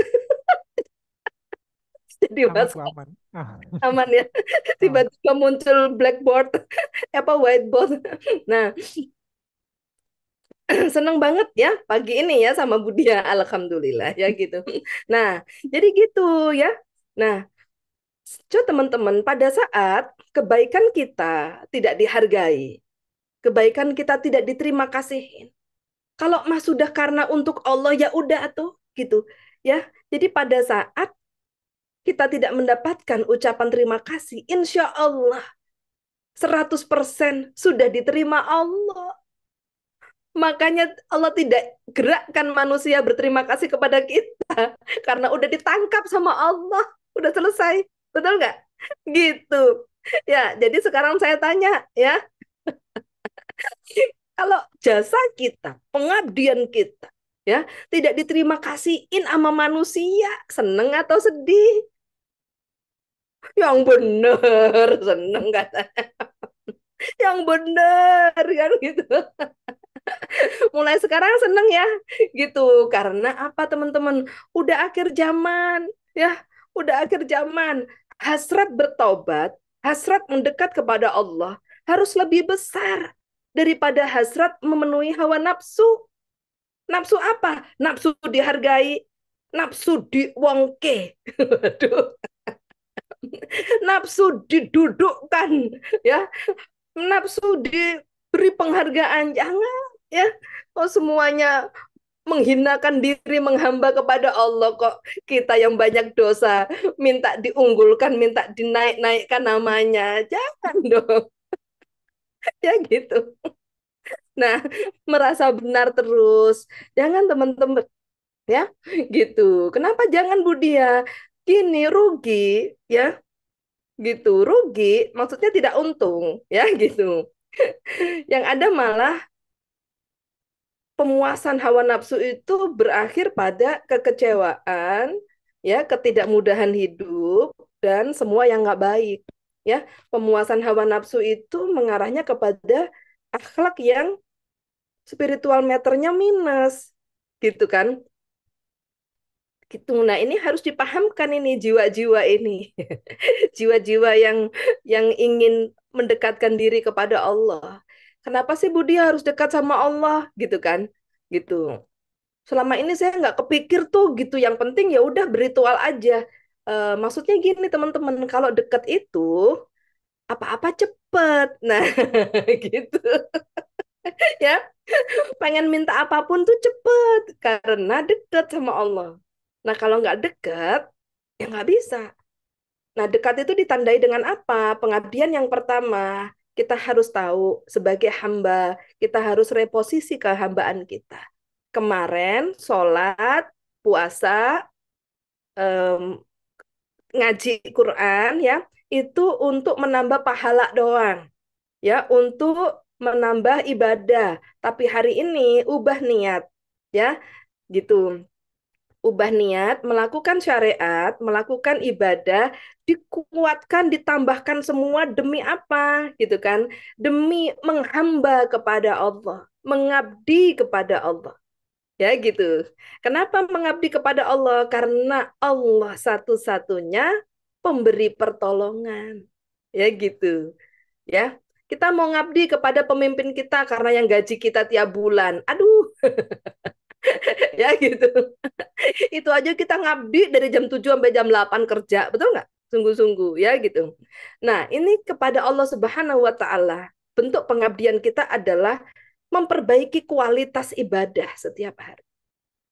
Jadi Aman Mas kok, aman. Ah, aman ya. aman. Tiba-tiba muncul blackboard apa whiteboard. Nah, seneng banget ya pagi ini ya sama Budia, alhamdulillah ya gitu. Nah, jadi gitu ya. Nah, coba teman-teman, pada saat kebaikan kita tidak dihargai, kebaikan kita tidak diterima kasihin. Kalau Mas sudah karena untuk Allah ya udah tuh gitu ya. Jadi pada saat kita tidak mendapatkan ucapan terima kasih, insya Allah 100% sudah diterima Allah. Makanya Allah tidak gerakkan manusia berterima kasih kepada kita karena udah ditangkap sama Allah, udah selesai. Betul nggak? Gitu. Ya, jadi sekarang saya tanya ya, kalau jasa kita, pengabdian kita ya tidak diterima kasihin sama manusia, seneng atau sedih? Yang bener, seneng katanya. Yang bener kan gitu. Mulai sekarang seneng ya gitu. Karena apa teman-teman? Udah akhir zaman ya, udah akhir zaman. Hasrat bertobat, hasrat mendekat kepada Allah harus lebih besar daripada hasrat memenuhi hawa nafsu. Nafsu apa? Nafsu dihargai, nafsu diwongke. Waduh, nafsu didudukkan ya, nafsu diberi penghargaan. Jangan ya. Oh semuanya menghinakan diri, menghamba kepada Allah kok. Kita yang banyak dosa minta diunggulkan, minta dinaik-naikkan namanya. Jangan dong. Ya gitu. Nah, merasa benar terus. Jangan teman-teman ya. Gitu. Kenapa jangan Budia? Gini rugi ya. Gitu. Rugi maksudnya tidak untung ya gitu. Yang ada malah pemuasan hawa nafsu itu berakhir pada kekecewaan, ya, ketidakmudahan hidup, dan semua yang nggak baik. Ya, pemuasan hawa nafsu itu mengarahnya kepada akhlak yang spiritual meternya minus, gitu kan? Gitu. Nah, ini harus dipahamkan ini jiwa-jiwa ini, jiwa-jiwa yang ingin mendekatkan diri kepada Allah. Kenapa sih Budi harus dekat sama Allah, gitu kan? Gitu. Selama ini saya nggak kepikir tuh gitu. Yang penting ya udah berritual aja. Maksudnya gini teman-teman, kalau deket itu apa-apa cepet. Nah, gitu ya. Pengen minta apapun tuh cepet karena deket sama Allah. Nah, kalau nggak deket, ya nggak bisa. Nah, dekat itu ditandai dengan apa? Pengabdian yang pertama, kita harus tahu sebagai hamba, kita harus reposisi kehambaan kita. Kemarin sholat, puasa, em, ngaji Quran ya, itu untuk menambah pahala doang. Ya, untuk menambah ibadah, tapi hari ini ubah niat, ya, gitu. Ubah niat, melakukan syariat, melakukan ibadah, dikuatkan, ditambahkan semua demi apa, gitu kan? Demi menghamba kepada Allah, mengabdi kepada Allah. Ya gitu. Kenapa mengabdi kepada Allah? Karena Allah satu-satunya pemberi pertolongan. Ya gitu. Ya. Kita mau ngabdi kepada pemimpin kita karena yang gaji kita tiap bulan. Aduh, ya gitu. Itu aja kita ngabdi dari jam 7 sampai jam 8 kerja, betul nggak? Sungguh-sungguh ya gitu. Nah, ini kepada Allah Subhanahu wa taala. Bentuk pengabdian kita adalah memperbaiki kualitas ibadah setiap hari.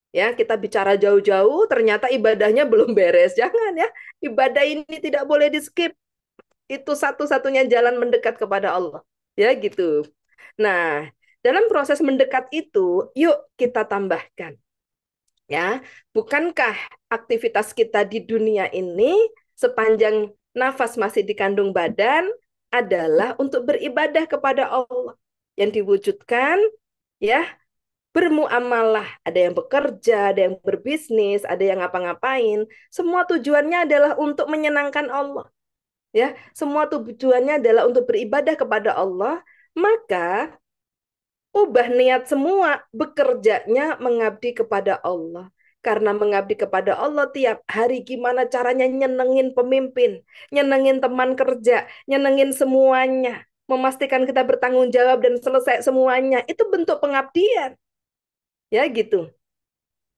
Ya, kita bicara jauh-jauh, ternyata ibadahnya belum beres. Jangan ya, ibadah ini tidak boleh di-skip. Itu satu-satunya jalan mendekat kepada Allah. Ya, gitu. Nah, dalam proses mendekat itu, yuk kita tambahkan. Ya, bukankah aktivitas kita di dunia ini sepanjang nafas masih dikandung badan adalah untuk beribadah kepada Allah yang diwujudkan ya bermuamalah, ada yang bekerja, ada yang berbisnis, ada yang ngapa-ngapain, semua tujuannya adalah untuk menyenangkan Allah. Ya, semua tujuannya adalah untuk beribadah kepada Allah, maka ubah niat semua bekerjanya mengabdi kepada Allah. Karena mengabdi kepada Allah tiap hari gimana caranya nyenengin pemimpin, nyenengin teman kerja, nyenengin semuanya. Memastikan kita bertanggung jawab dan selesai semuanya. Itu bentuk pengabdian. Ya gitu.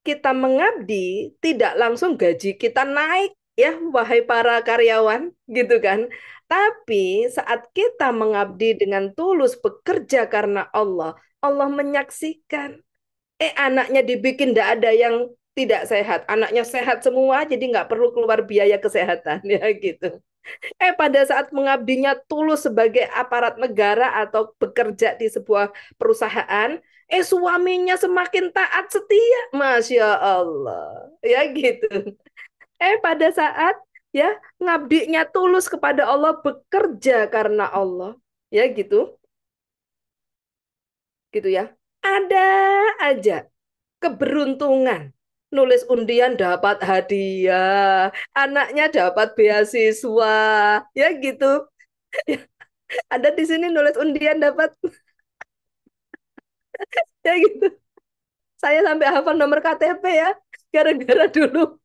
Kita mengabdi tidak langsung gaji kita naik ya wahai para karyawan gitu kan. Tapi saat kita mengabdi dengan tulus bekerja karena Allah, Allah menyaksikan. Anaknya dibikin tidak ada yang tidak sehat. Anaknya sehat semua jadi nggak perlu keluar biaya kesehatan ya gitu. Pada saat mengabdinya tulus sebagai aparat negara atau bekerja di sebuah perusahaan, suaminya semakin taat setia, Masya Allah, ya gitu. Pada saat ya ngabdinya tulus kepada Allah, bekerja karena Allah, ya gitu, gitu ya. Ada aja keberuntungan. Nulis undian dapat hadiah, anaknya dapat beasiswa, ya gitu. Ada di sini nulis undian dapat ya gitu. Saya sampai hafal nomor KTP ya, gara-gara dulu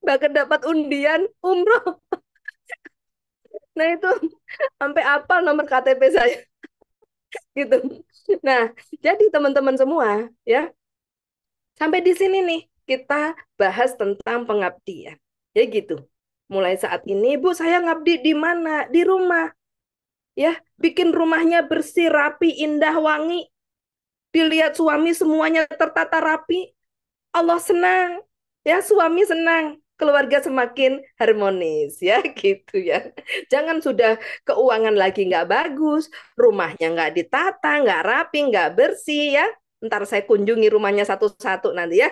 bahkan dapat undian umroh. Nah itu sampai hafal nomor KTP saya gitu. Nah, jadi teman-teman semua ya, sampai di sini nih kita bahas tentang pengabdian. Ya gitu. Mulai saat ini, Bu, saya ngabdi di mana? Di rumah. Ya, bikin rumahnya bersih, rapi, indah, wangi. Dilihat suami semuanya tertata rapi, Allah senang, ya suami senang, keluarga semakin harmonis, ya gitu ya. Jangan sudah keuangan lagi nggak bagus, rumahnya nggak ditata, nggak rapi, nggak bersih ya. Ntar saya kunjungi rumahnya satu-satu nanti ya,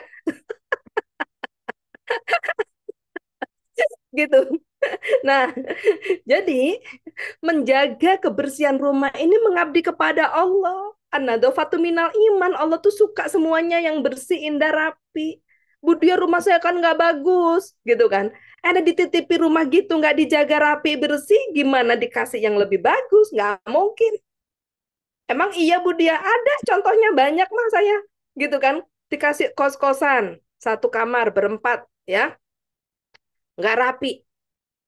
gitu. Nah, jadi menjaga kebersihan rumah ini mengabdi kepada Allah. An-nadhafatu minal iman. Allah tuh suka semuanya yang bersih, indah, rapi. Bu, dia rumah saya kan nggak bagus, gitu kan. Ada dititipi rumah gitu, nggak dijaga rapi, bersih, gimana dikasih yang lebih bagus? Nggak mungkin. Emang iya Bu dia? Ada contohnya banyak mah saya. Gitu kan. Dikasih kos-kosan, satu kamar, berempat, ya. Nggak rapi.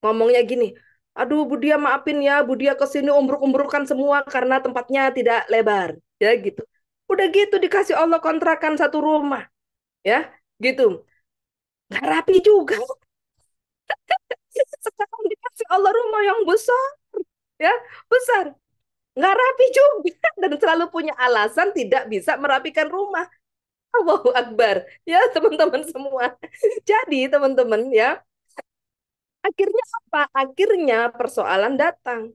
Ngomongnya gini, aduh Bu Dia maafin ya, Bu Dia kesini umbruk-umbrukan semua karena tempatnya tidak lebar. Ya gitu. Udah gitu dikasih Allah kontrakan satu rumah. Ya gitu. Nggak rapi juga. Sekarang dikasih Allah rumah yang besar. Ya besar. Nggak rapi juga. Dan selalu punya alasan tidak bisa merapikan rumah. Allahu Akbar. Ya teman-teman semua. Jadi teman-teman ya, akhirnya apa? Akhirnya persoalan datang.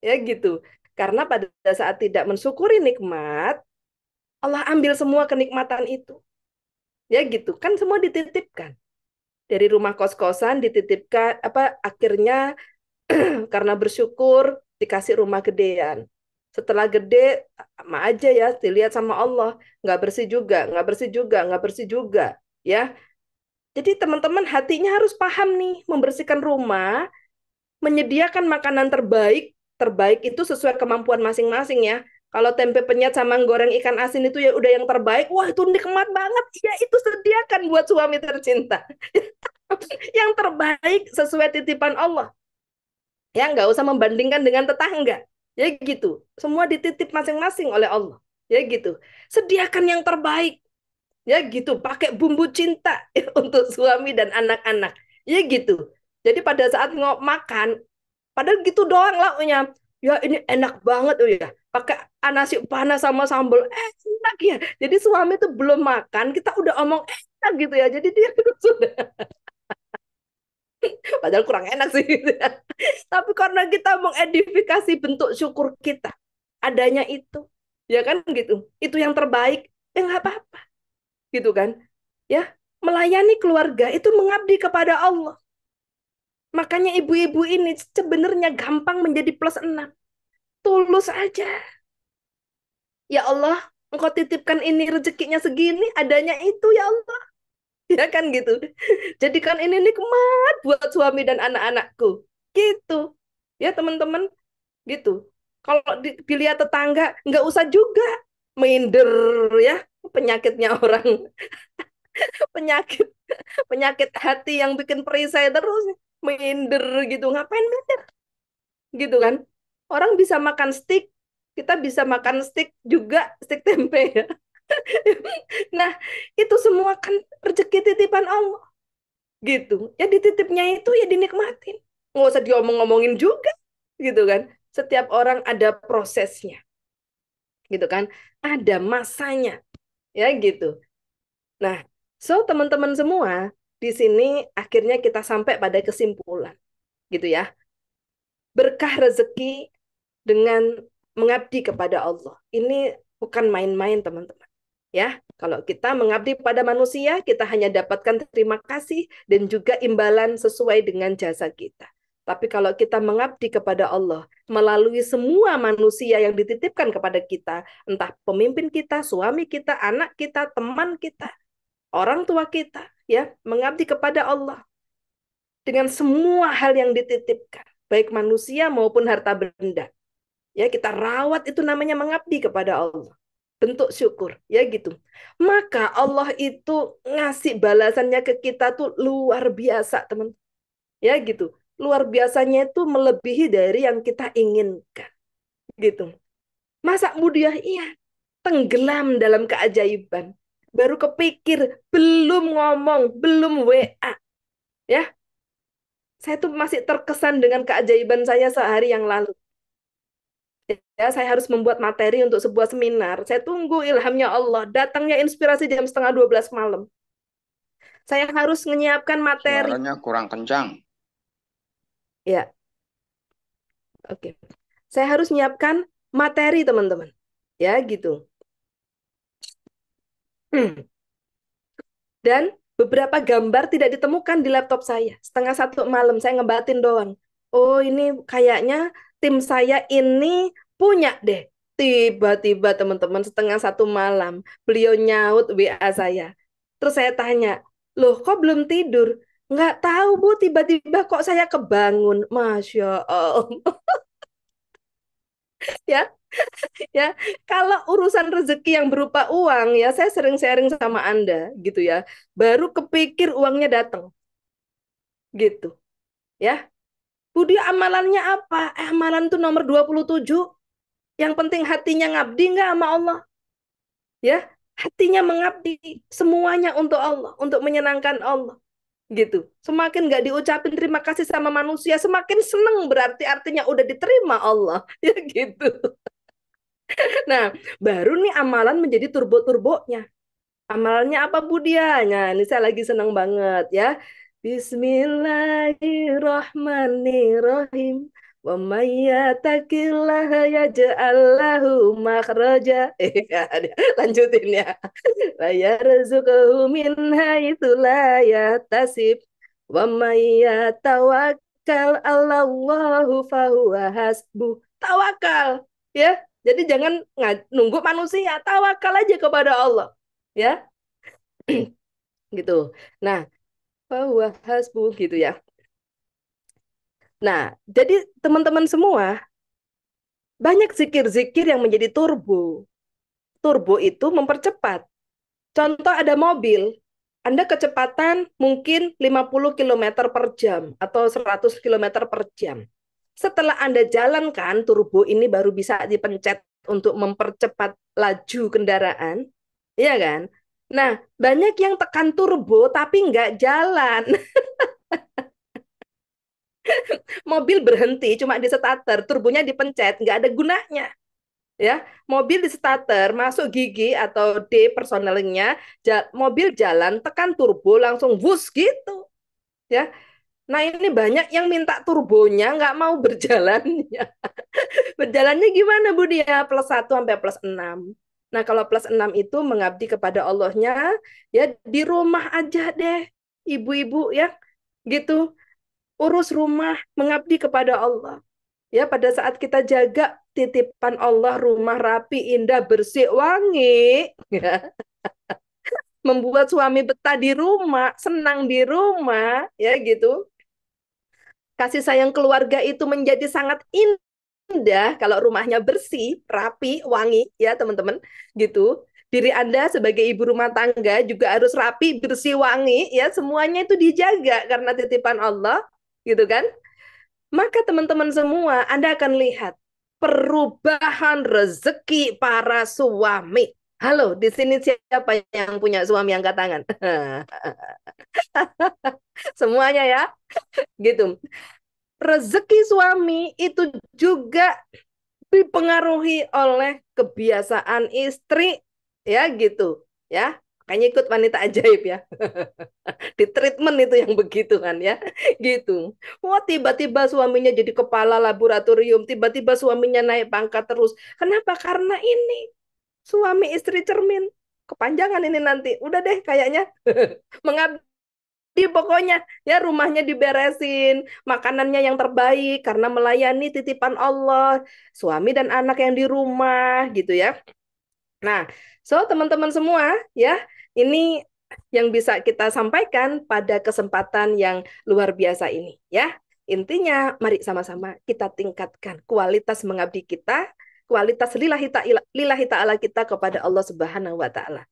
Ya gitu. Karena pada saat tidak mensyukuri nikmat, Allah ambil semua kenikmatan itu. Ya gitu. Kan semua dititipkan. Dari rumah kos-kosan dititipkan apa akhirnya karena bersyukur dikasih rumah gedean. Setelah gede, sama aja ya, dilihat sama Allah. Nggak bersih juga, nggak bersih juga, nggak bersih juga. Ya, jadi teman-teman hatinya harus paham nih, membersihkan rumah, menyediakan makanan terbaik, terbaik itu sesuai kemampuan masing-masing ya. Kalau tempe penyet sama goreng ikan asin itu ya udah yang terbaik, wah itu nikmat banget. Ya itu sediakan buat suami tercinta. Yang terbaik sesuai titipan Allah. Ya nggak usah membandingkan dengan tetangga. Ya gitu. Semua dititip masing-masing oleh Allah. Ya gitu. Sediakan yang terbaik. Ya gitu. Pakai bumbu cinta untuk suami dan anak-anak. Ya gitu. Jadi pada saat makan, padahal gitu doang lauknya. Ya ini enak banget oh ya. Pakai nasi panas sama sambal enak ya. Jadi suami itu belum makan, kita udah omong enak gitu ya. Jadi dia sudah, padahal kurang enak sih. Gitu ya. Tapi karena kita mengedifikasi bentuk syukur kita, adanya itu, ya kan gitu. Itu yang terbaik, ya nggak apa-apa, gitu kan. Ya, melayani keluarga itu mengabdi kepada Allah. Makanya ibu-ibu ini sebenarnya gampang menjadi plus 6. Tulus aja. Ya Allah, Engkau titipkan ini rezekinya segini, adanya itu ya Allah. Ya kan gitu. Jadikan ini nikmat buat suami dan anak-anakku. Gitu. Ya teman-teman, gitu. Kalau dilihat tetangga, nggak usah juga minder ya penyakitnya orang, penyakit penyakit hati yang bikin perisai terus, minder gitu. Ngapain minder? Gitu kan? Orang bisa makan steak, kita bisa makan steak juga, steak tempe ya. Nah, itu semua kan rezeki titipan Allah. Gitu. Ya dititipnya itu ya dinikmatin. Nggak usah diomong-ngomongin juga. Gitu kan. Setiap orang ada prosesnya. Gitu kan. Ada masanya. Ya gitu. Nah, so teman-teman semua, di sini akhirnya kita sampai pada kesimpulan. Gitu ya. Berkah rezeki dengan mengabdi kepada Allah. Ini bukan main-main teman-teman. Ya, kalau kita mengabdi pada manusia, kita hanya dapatkan terima kasih dan juga imbalan sesuai dengan jasa kita. Tapi kalau kita mengabdi kepada Allah melalui semua manusia yang dititipkan kepada kita, entah pemimpin kita, suami kita, anak kita, teman kita, orang tua kita, ya, mengabdi kepada Allah dengan semua hal yang dititipkan, baik manusia maupun harta benda. Ya, kita rawat itu namanya mengabdi kepada Allah. Bentuk syukur, ya gitu. Maka Allah itu ngasih balasannya ke kita tuh luar biasa, teman. Ya gitu. Luar biasanya itu melebihi dari yang kita inginkan. Gitu. Masa mudah iya tenggelam dalam keajaiban. Baru kepikir, belum ngomong, belum WA. Ya, saya tuh masih terkesan dengan keajaiban saya sehari yang lalu. Ya, saya harus membuat materi untuk sebuah seminar. Saya tunggu ilhamnya Allah. Datangnya inspirasi jam setengah 12 malam. Saya harus menyiapkan materi. Suaranya kurang kencang. Ya, oke. Saya harus menyiapkan materi, teman-teman. Ya, gitu. Dan beberapa gambar tidak ditemukan di laptop saya. Setengah 1 malam saya ngebatin doang. Oh, ini kayaknya tim saya ini punya deh. Tiba-tiba teman-teman setengah 1 malam beliau nyaut WA saya. Terus saya tanya, loh kok belum tidur? Nggak tahu Bu, tiba-tiba kok saya kebangun. Masya Allah. Ya, ya. Kalau urusan rezeki yang berupa uang ya saya sering sharing sama Anda gitu ya. Baru kepikir uangnya datang gitu ya. Budi amalannya apa? Amalan tuh nomor 27. Yang penting hatinya ngabdi nggak sama Allah. Ya, hatinya mengabdi semuanya untuk Allah, untuk menyenangkan Allah. Gitu. Semakin nggak diucapin terima kasih sama manusia, semakin seneng berarti artinya udah diterima Allah. Ya gitu. Nah, baru nih amalan menjadi turbo-turbonya. Amalannya apa Bu dia? Nah, ini saya lagi senang banget ya. Bismillahirrahmanirrahim. Wa may yattaqillaha yaj'al lahu makhraja. Lanjutin ya. Wa yarzuqhu min haitsu la yahtasib. Wa may yatawakkal 'alallahu fahuwa hasbuh. tawakal, ya. Jadi jangan nunggu manusia, tawakal aja kepada Allah, ya. Gitu. Nah, bahwa hasbu gitu ya. Nah, jadi teman-teman semua, banyak zikir-zikir yang menjadi turbo. Turbo itu mempercepat. Contoh ada mobil, Anda kecepatan mungkin 50 kilometer per jam atau 100 kilometer per jam. Setelah Anda jalankan, turbo ini baru bisa dipencet untuk mempercepat laju kendaraan. Iya kan? Nah, banyak yang tekan turbo tapi nggak jalan. Mobil berhenti cuma di starter, turbonya dipencet, nggak ada gunanya. Ya, mobil di starter, masuk gigi atau D personelingnya, mobil jalan, tekan turbo langsung wus gitu. Ya, nah ini banyak yang minta turbonya nggak mau berjalannya. Berjalannya gimana Bu dia? +1 sampai +6. Nah, kalau +6 itu mengabdi kepada Allahnya, ya di rumah aja deh, ibu-ibu ya, gitu. Urus rumah, mengabdi kepada Allah. Ya, pada saat kita jaga titipan Allah, rumah rapi, indah, bersih, wangi, ya, membuat suami betah di rumah, senang di rumah, ya gitu. Kasih sayang keluarga itu menjadi sangat indah kalau rumahnya bersih, rapi, wangi, ya teman-teman, gitu. Diri Anda sebagai ibu rumah tangga juga harus rapi, bersih, wangi, ya semuanya itu dijaga karena titipan Allah, gitu kan? Maka teman-teman semua, Anda akan lihat perubahan rezeki para suami. Halo, di sini siapa yang punya suami angkat tangan? Semuanya ya, gitu. Rezeki suami itu juga dipengaruhi oleh kebiasaan istri, ya gitu, ya. Makanya ikut wanita ajaib ya. Di treatment itu yang begitu kan ya. Gitu. Wah, tiba-tiba suaminya jadi kepala laboratorium, tiba-tiba suaminya naik pangkat terus. Kenapa? Karena ini suami istri cermin. Kepanjangan ini nanti. Udah deh kayaknya. Mengabdi pokoknya ya, rumahnya diberesin, makanannya yang terbaik karena melayani titipan Allah, suami dan anak yang di rumah gitu ya. Nah, so teman-teman semua ya, ini yang bisa kita sampaikan pada kesempatan yang luar biasa ini ya. Intinya, mari sama-sama kita tingkatkan kualitas mengabdi kita, kualitas lillahi ta'ala kita kepada Allah Subhanahu wa taala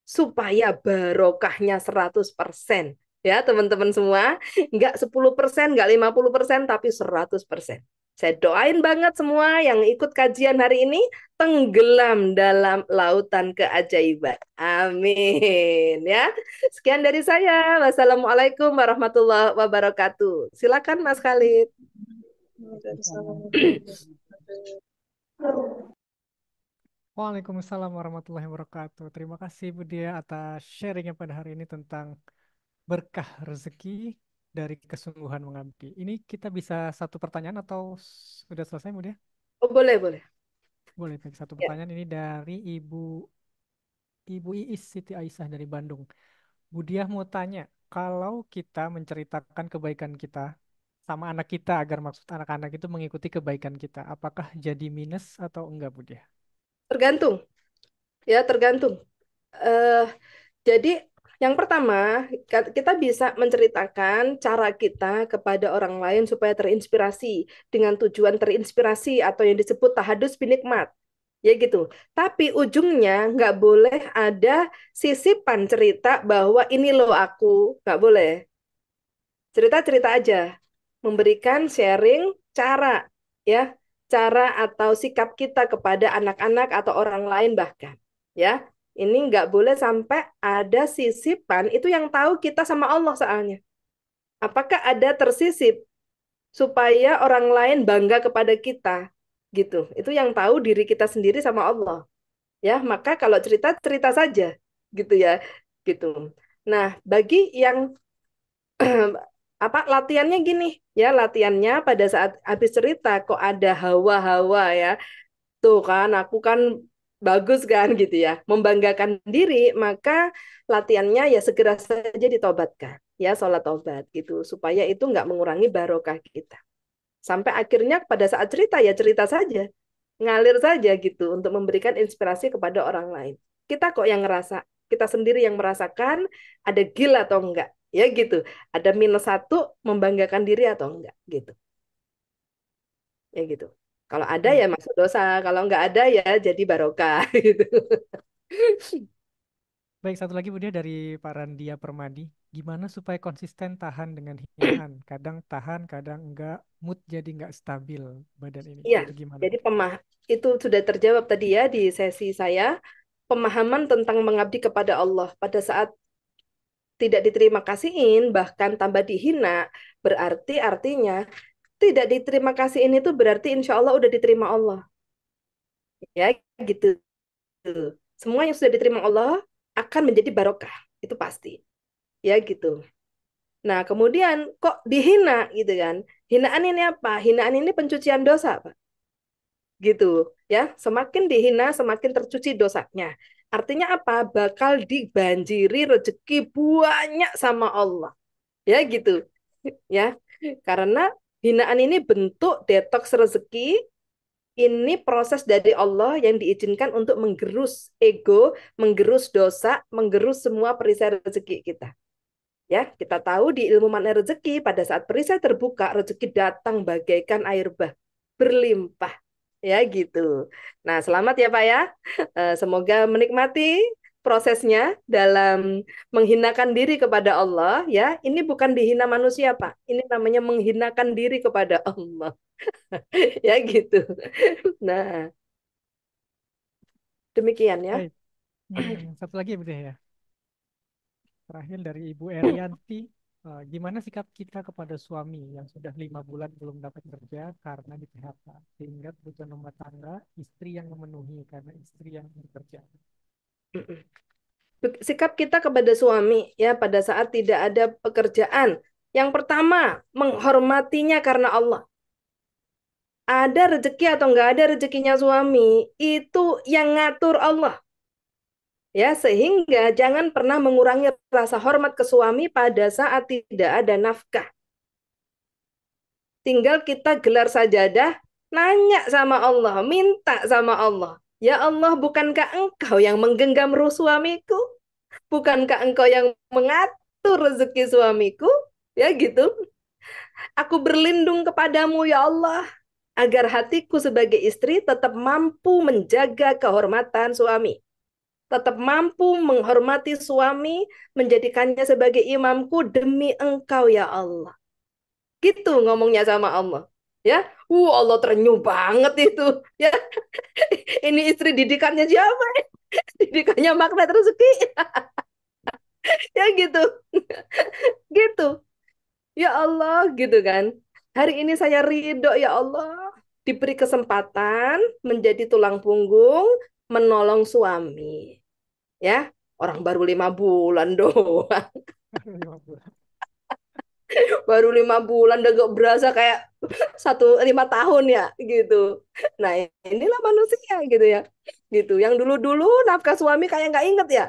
supaya barokahnya 100%. Ya, teman-teman semua, nggak 10%, nggak 50%, tapi 100%. Saya doain banget semua yang ikut kajian hari ini tenggelam dalam lautan keajaiban. Amin. Ya. Sekian dari saya. Wassalamualaikum warahmatullahi wabarakatuh. Silakan Mas Khalid. Waalaikumsalam warahmatullahi wabarakatuh. Terima kasih Bu Dia atas sharingnya pada hari ini tentang berkah rezeki dari kesungguhan mengabdi. Ini kita bisa satu pertanyaan atau sudah selesai Bu Dia? Oh, boleh, boleh. Boleh, baik. Satu Ya. pertanyaan ini dari Ibu Iis Siti Aisyah dari Bandung. Bu Diah mau tanya, kalau kita menceritakan kebaikan kita sama anak kita agar maksud anak-anak itu mengikuti kebaikan kita, apakah jadi minus atau enggak, Bu Diah? Tergantung. Ya, tergantung. Eh, jadi yang pertama, kita bisa menceritakan cara kita kepada orang lain supaya terinspirasi dengan tujuan terinspirasi atau yang disebut tahadus binikmat. Ya gitu. Tapi ujungnya nggak boleh ada sisipan cerita bahwa ini loh aku. Nggak boleh. Cerita-cerita aja. Memberikan sharing cara. Ya. Cara atau sikap kita kepada anak-anak atau orang lain bahkan. Ya. Ini nggak boleh sampai ada sisipan, itu yang tahu kita sama Allah soalnya. Apakah ada tersisip supaya orang lain bangga kepada kita? Gitu. Itu yang tahu diri kita sendiri sama Allah. Ya, maka kalau cerita, cerita saja. Gitu ya. Gitu. Nah, bagi yang apa latihannya gini, ya latihannya pada saat habis cerita kok ada hawa-hawa ya. Tuh kan, aku kan bagus kan gitu ya. Membanggakan diri, maka latihannya ya segera saja ditobatkan. Ya, sholat tobat gitu. Supaya itu nggak mengurangi barokah kita. Sampai akhirnya pada saat cerita ya cerita saja, ngalir saja gitu untuk memberikan inspirasi kepada orang lain. Kita kok yang ngerasa, kita sendiri yang merasakan ada gil atau enggak, ya gitu. Ada -1 membanggakan diri atau enggak gitu, ya gitu. Kalau ada Baik, ya masuk dosa, kalau enggak ada ya jadi barokah gitu. baik satu lagi Bu Dia dari Pak Randia Permadi. Gimana supaya konsisten tahan dengan hinaan? Kadang tahan, kadang enggak. Mood jadi enggak stabil badan ini. Iya, Itu gimana jadi Bu? itu sudah terjawab tadi ya di sesi saya. Pemahaman tentang mengabdi kepada Allah pada saat tidak diterima kasihin, bahkan tambah dihina, berarti artinya tidak diterima kasihin itu berarti insya Allah udah diterima Allah. Ya, gitu. Semua yang sudah diterima Allah akan menjadi barokah. Itu pasti. Ya, gitu. Nah, kemudian kok dihina gitu kan? Hinaan ini apa? Hinaan ini pencucian dosa, Pak. Gitu ya. Semakin dihina, semakin tercuci dosanya. Artinya apa? Bakal dibanjiri rezeki banyak sama Allah. Ya, gitu. Ya. Karena hinaan ini bentuk detoks rezeki, ini proses dari Allah yang diizinkan untuk menggerus ego, menggerus dosa, menggerus semua perisai rezeki kita. Ya, kita tahu di ilmu makna rezeki pada saat perisai terbuka, rezeki datang bagaikan air bah, berlimpah. Ya, gitu. Nah, selamat ya Pak ya. Semoga menikmati prosesnya dalam menghinakan diri kepada Allah ya. Ini bukan dihina manusia, Pak. Ini namanya menghinakan diri kepada Allah. Ya, gitu. Nah, demikian ya. Baik. Satu lagi Bu Dia ya. Terakhir dari Ibu Erianti. Gimana sikap kita kepada suami yang sudah 5 bulan belum dapat kerja karena di PHK, sehingga kebutuhan rumah tangga istri yang memenuhi karena istri yang bekerja. Sikap kita kepada suami ya pada saat tidak ada pekerjaan. Yang pertama, menghormatinya karena Allah. Ada rezeki atau nggak ada rezekinya suami, itu yang ngatur Allah. Ya, sehingga jangan pernah mengurangi rasa hormat ke suami pada saat tidak ada nafkah. Tinggal kita gelar sajadah, nanya sama Allah, minta sama Allah. Ya Allah, bukankah engkau yang menggenggam ruh suamiku? Bukankah engkau yang mengatur rezeki suamiku? Ya gitu. Aku berlindung kepadamu ya Allah, agar hatiku sebagai istri tetap mampu menjaga kehormatan suami. Tetap mampu menghormati suami, menjadikannya sebagai imamku demi engkau ya Allah. Gitu ngomongnya sama Allah. Ya, Allah terenyuh banget itu. Ya, ini istri didikannya siapa? Didikannya magnet rezeki. Ya gitu. Gitu. Ya Allah, gitu kan. Hari ini saya ridho ya Allah, diberi kesempatan menjadi tulang punggung, menolong suami. Ya, orang baru 5 bulan doang. 5 bulan. Baru 5 bulan udah gak berasa kayak 5 tahun ya gitu. Nah, inilah manusia gitu ya. Gitu. Yang dulu-dulu nafkah suami kayak nggak inget ya.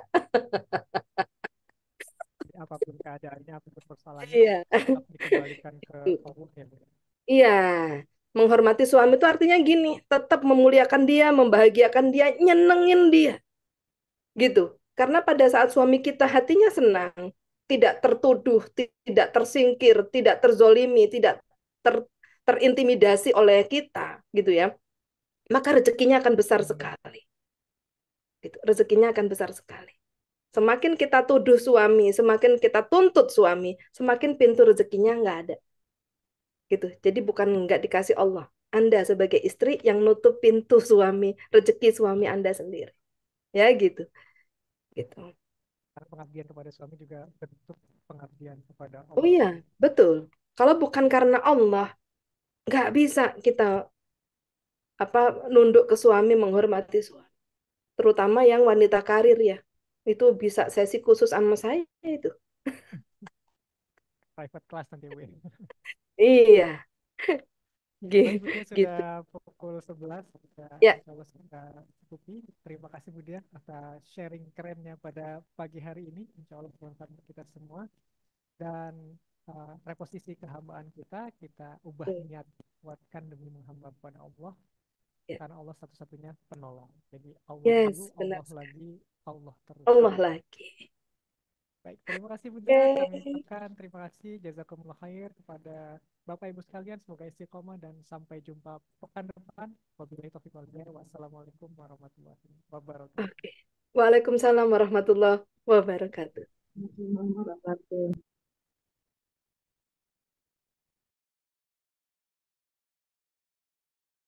Jadi apapun keadaannya, apapun persoalannya, Iya. tetap dikembalikan ke Allah ya Bu. Iya, menghormati suami itu artinya gini, tetap memuliakan dia, membahagiakan dia, nyenengin dia, gitu. Karena pada saat suami kita hatinya senang, tidak tertuduh, tidak tersingkir, tidak terzolimi, tidak ter- terintimidasi oleh kita, gitu ya, maka rezekinya akan besar sekali. Gitu. Rezekinya akan besar sekali. Semakin kita tuduh suami, semakin kita tuntut suami, semakin pintu rezekinya nggak ada. Gitu. Jadi bukan nggak dikasih Allah. Anda sebagai istri yang nutup pintu suami, rezeki suami Anda sendiri. Ya gitu. Gitu. Karena pengabdian kepada suami juga bentuk pengabdian kepada Oh Allah. iya, betul. Kalau bukan karena Allah, nggak bisa kita nunduk ke suami, menghormati suami. Terutama yang wanita karir ya. Itu bisa sesi khusus sama saya itu. Private class nanti Bu. Iya, Baik Bu Dia, sudah gitu. pukul 11, sudah, Ya, insya Allah sudah cukupi. Terima kasih Bu Dia atas sharing kerennya pada pagi hari ini. Insya Allah bermanfaat untuk kita semua. Dan reposisi kehambaan kita ubah Hmm. niat, kuatkan demi menghamba kepada Allah, Ya. karena Allah satu-satunya penolong. Jadi Allah dulu, Yes, benar Allah sekali. lagi, Allah terus. Allah lagi. Baik, terima kasih Bunda. Kami Oke. ucapkan terima kasih jazakumullah khair kepada Bapak Ibu sekalian. Semoga istiqomah dan sampai jumpa pekan depan. Wabillahi taufiq wal hidayah. Wassalamualaikum warahmatullahi wabarakatuh. Oke. Waalaikumsalam warahmatullahi wabarakatuh. Warahmatullahi wabarakatuh.